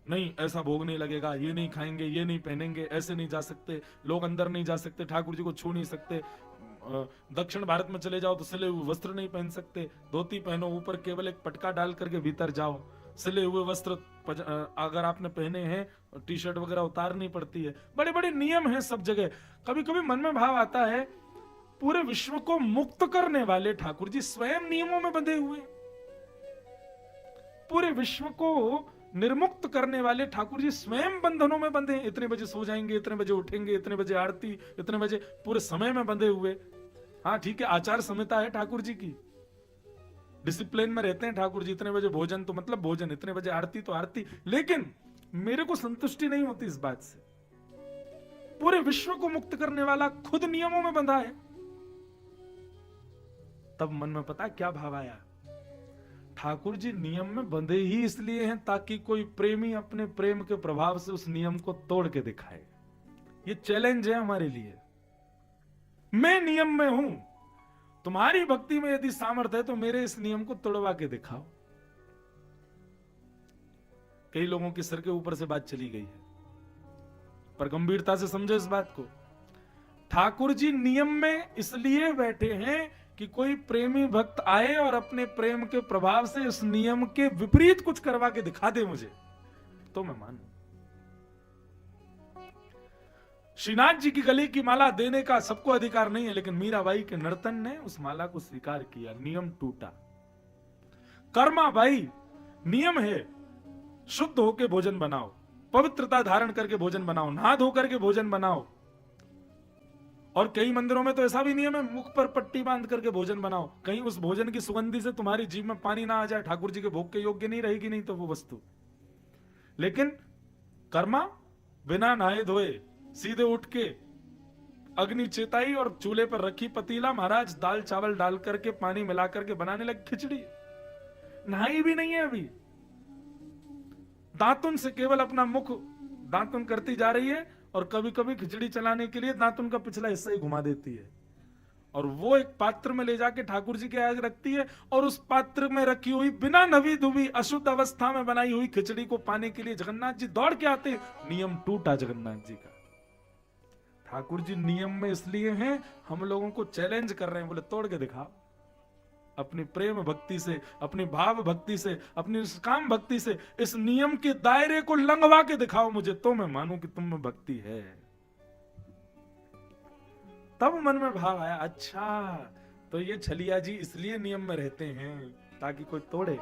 नहीं, ऐसा भोग नहीं लगेगा, ये नहीं खाएंगे, ये नहीं पहनेंगे, ऐसे नहीं जा सकते, लोग अंदर नहीं जा सकते, ठाकुर जी को छू नहीं सकते। दक्षिण भारत में चले जाओ तो सिले हुए वस्त्र नहीं पहन सकते, धोती पहनो, ऊपर केवल एक पटका डाल करके भीतर जाओ। सिले हुए वस्त्र अगर आपने पहने हैं, टी शर्ट वगैरह उतारनी पड़ती है। बड़े बड़े नियम हैं सब जगह। कभी कभी मन में भाव आता है, पूरे विश्व को मुक्त करने वाले ठाकुर जी स्वयं नियमों में बंधे हुए, पूरे विश्व को निर्मुक्त करने वाले ठाकुर जी स्वयं बंधनों में बंधे हैं। इतने बजे सो जाएंगे, इतने बजे उठेंगे, इतने बजे आरती, इतने बजे, पूरे समय में बंधे हुए। हाँ ठीक है, आचार संहिता है ठाकुर जी की, डिसिप्लिन में रहते हैं ठाकुर जी। इतने बजे भोजन तो मतलब भोजन, इतने बजे आरती तो आरती। लेकिन मेरे को संतुष्टि नहीं होती इस बात से। पूरे विश्व को मुक्त करने वाला खुद नियमों में बंधा है। तब मन में पता क्या भाव आया, ठाकुर जी नियम में बंधे ही इसलिए हैं ताकि कोई प्रेमी अपने प्रेम के प्रभाव से उस नियम को तोड़ के दिखाए। ये चैलेंज है हमारे लिए। मैं नियम में हूं, तुम्हारी भक्ति में यदि सामर्थ्य है तो मेरे इस नियम को तोड़वा के दिखाओ। कई लोगों के सिर के ऊपर से बात चली गई है, पर गंभीरता से समझो इस बात को। ठाकुर जी नियम में इसलिए बैठे हैं कि कोई प्रेमी भक्त आए और अपने प्रेम के प्रभाव से इस नियम के विपरीत कुछ करवा के दिखा दे मुझे, तो मैं मानूं। श्रीनाथ जी की गले की माला देने का सबको अधिकार नहीं है, लेकिन मीराबाई के नर्तन ने उस माला को स्वीकार किया, नियम टूटा। कर्माबाई नियम है, शुद्ध होकर भोजन बनाओ, पवित्रता धारण करके भोजन बनाओ, नहा धो करके भोजन बनाओ। और कई मंदिरों में तो ऐसा भी नियम है, मुख पर पट्टी बांध करके भोजन बनाओ, कहीं उस भोजन की सुगंधी से तुम्हारी जीभ में पानी ना आ जाए, ठाकुर जी के भोग के योग्य नहीं रहेगी नहीं तो वो वस्तु। लेकिन कर्मा बिना नहाए धोए सीधे उठ के अग्नि चेताई और चूल्हे पर रखी पतीला, महाराज दाल चावल डाल करके पानी मिला करके बनाने लगे खिचड़ी। नहाई भी नहीं है अभी, दातुन से केवल अपना मुख दातुन करती जा रही है और कभी कभी खिचड़ी चलाने के लिए दातुन का पिछला हिस्सा ही घुमा देती है और वो एक पात्र में ले जाके ठाकुर जी के आगे रखती है। और उस पात्र में रखी हुई बिना नवी धुबी अशुद्ध अवस्था में बनाई हुई खिचड़ी को पाने के लिए जगन्नाथ जी दौड़ के आते। नियम टूटा जगन्नाथ जी का। ठाकुर जी नियम में इसलिए हैं, हम लोगों को चैलेंज कर रहे हैं, बोले तोड़ के दिखाओ। अपनी प्रेम भक्ति से, अपनी भाव भक्ति से, अपनी काम भक्ति से इस नियम के दायरे को लंघवा के दिखाओ मुझे, तो मैं मानूं कि तुम में भक्ति है। तब मन में भाव आया, अच्छा तो ये छलिया जी इसलिए नियम में रहते हैं ताकि कोई तोड़े,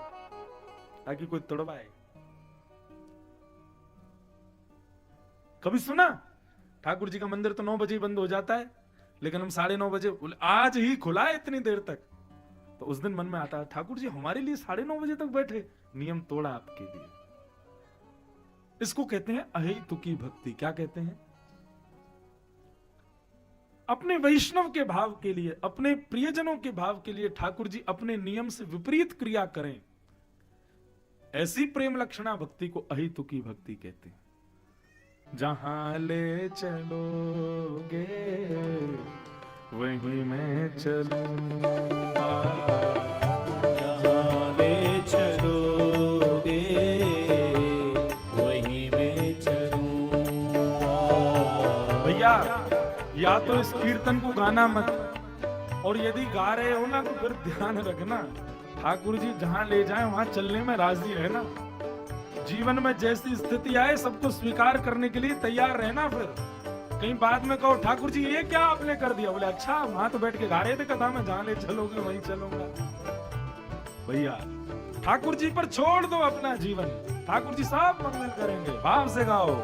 ताकि कोई तोड़वाए। कभी सुना ठाकुर जी का मंदिर तो 9 बजे ही बंद हो जाता है, लेकिन हम 9:30 बजे, आज ही खुला है इतनी देर तक। तो उस दिन मन में आता है, ठाकुर जी हमारे लिए 9:30 बजे तक बैठे, नियम तोड़ा आपके लिए। इसको कहते हैं अहेतुकी भक्ति। क्या कहते हैं? अपने वैष्णव के भाव के लिए, अपने प्रियजनों के भाव के लिए ठाकुर जी अपने नियम से विपरीत क्रिया करें, ऐसी प्रेम लक्षणा भक्ति को अहेतुकी भक्ति कहते हैं। जहां ले चलोगे वहीं मैं चलूंगा, जहाँ ले चलोगे वहीं मैं चलूंगा। भैया या तो इस कीर्तन को गाना मत, और यदि गा रहे हो ना तो फिर ध्यान रखना ठाकुर जी जहां ले जाए वहां चलने में राजी रहना। जीवन में जैसी स्थिति आए सबको स्वीकार करने के लिए तैयार रहना। फिर कहीं बाद में कहो ठाकुर जी ये क्या आपने कर दिया, बोले अच्छा वहां तो बैठ के गा रहे थे कथा में, जहां ले चलोगे वहीं चलूंगा। भैया ठाकुर जी पर छोड़ दो अपना जीवन, ठाकुर जी सब मंगल करेंगे। भाव से गाओ,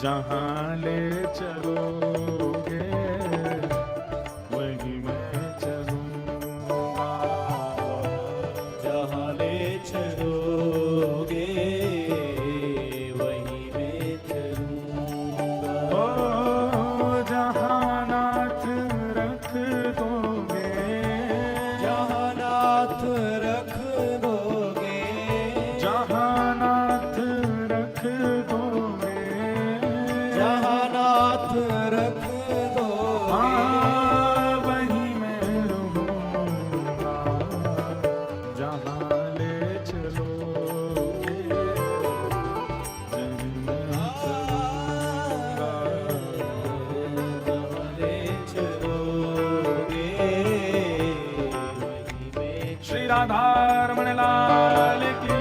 जहां ले चलोगे वहीं मैं चलूंगा, जहाँ ले चलोगे वहीं मैं चलूंगा। ओ जहां नाथ रख दोगे, जहाँ नाथ रख दोगे, जहां नाथ रख दोगे, जहाँ नाथ रख दोगे, हाँ वहीं मैं रहूंगा, जहां ले चलोगे वहीं मैं चलूंगा। जहाँ ले चलोगे वहीं मैं श्री राधा रमण लाल की।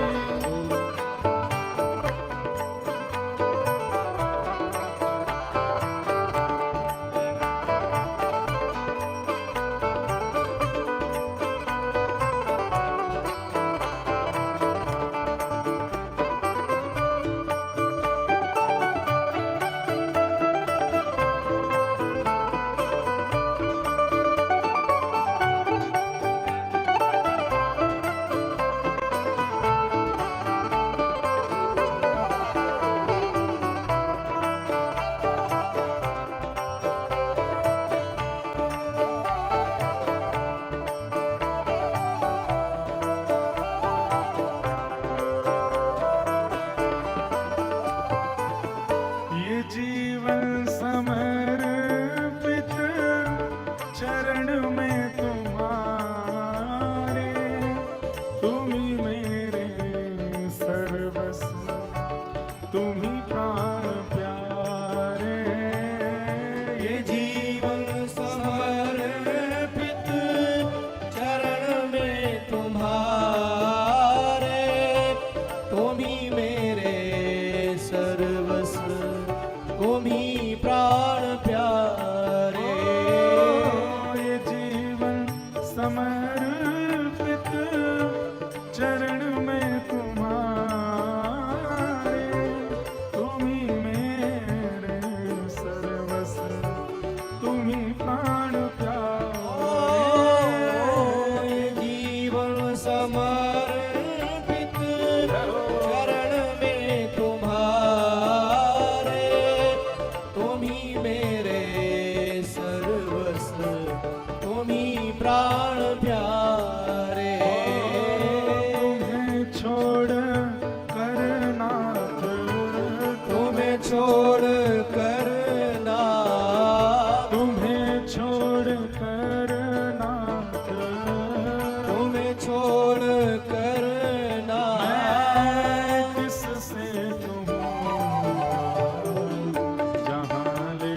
ये जीवन समर्पित चरण में तुम्हारे, तुम ही मेरे सर्वस्व, तुम ही प्राण प्यारे। ये जीवन समर्पित चरण में तुम्हारे, तुम ही मेरे सर्वस्व, तुम ही प्राण प्यारे। ये जीवन समर्पित चरण में तुम्हारे, तुम ही मेरे सर्वस्व, तुम ही प्राण प्यारे। ये जीवन समर्पित चरण में तुम्हारे, तुम ही मेरे सर्वस्व, तुम ही प्राण प्यारे। तुम्हें छोड़ कर नाथ, तुम्हें छोड़ कर नाथ, तुम्हें छोड़ कर नाथ, तुम्हें छोड़ कर नाथ, मैं किससे कहूँ, जहाँ ले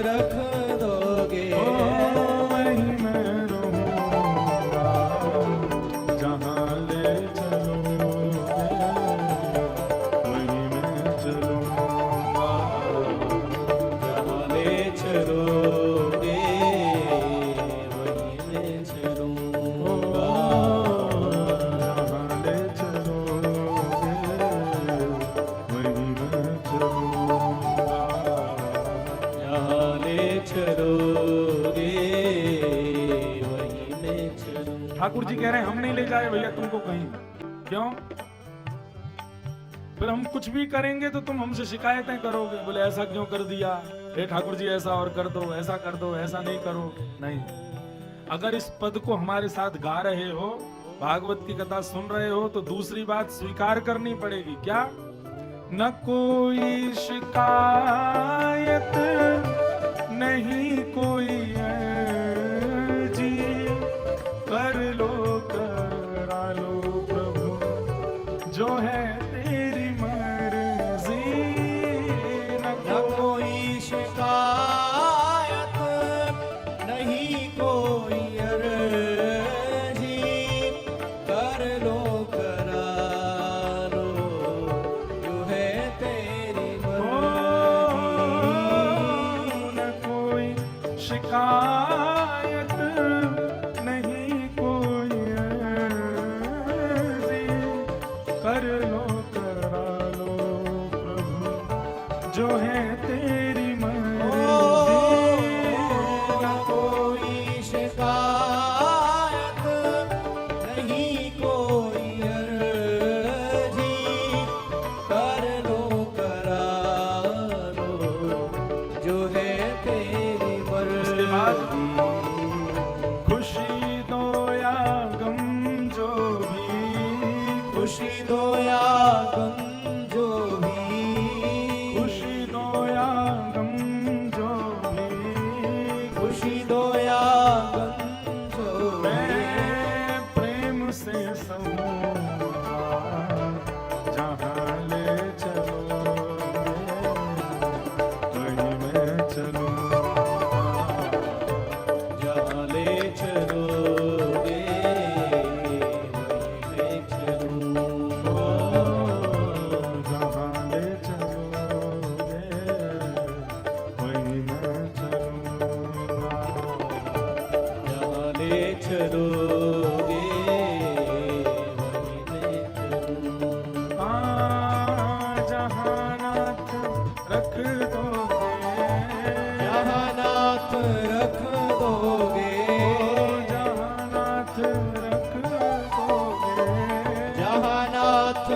रख दोगे ओ वहीं मैं रहूंगा जहाँ ले चलोगे वहीं मैं चलूंगा जहाँ ले चलोगे वहीं मैं चलूंगा जहाँ ले चलोगे वहीं मैं चलूंगा जहाँ ले चलोगे वहीं मैं चलूंगा। ठाकुर जी कह रहे हैं हम नहीं ले जाए भैया तुमको कहीं। क्यों? फिर हम कुछ भी करेंगे तो तुम हमसे शिकायतें करोगे, बोले ऐसा क्यों कर दिया, हे ठाकुर जी ऐसा और कर दो, ऐसा कर दो, ऐसा नहीं करो। नहीं, अगर इस पद को हमारे साथ गा रहे हो, भागवत की कथा सुन रहे हो, तो दूसरी बात स्वीकार करनी पड़ेगी। क्या? न कोई शिकायत नहीं कोई जी, कर लो करा लो प्रभु जो है तेरी मर्जी। न कोई शिकायत नहीं कोई अर्जी, कर लो करा लो जो है तेरी मर्जी। न कोई शिकायत नहीं कोई अर्जी, कर लो करा लो प्रभु जो है तेरी मर्जी। न कोई शिकायत नहीं कोई अर्जी, कर लो करा लो जो है तेरी उसके बाद मर्जी। खुशी दो या गम जो भी, खुशी दो या गम जो भी, खुशी दो या गम जो भी, खुशी दो या गम जो भी, मैं प्रेम से सहूँगा जहाँ ले चलोगे वहीं मैं चलूँगा जहाँ ले चलोगे वहीं मैं चलूँगा। जहाँ ले चलोगे वहीं मैं चलूँगा। जहाँ ले चलोगे वहीं मैं चलूँगा। जहाँ नाथ रख दोगे, जहाँ नाथ रख दोगे, जहाँ नाथ रख दोगे, जहाँ नाथ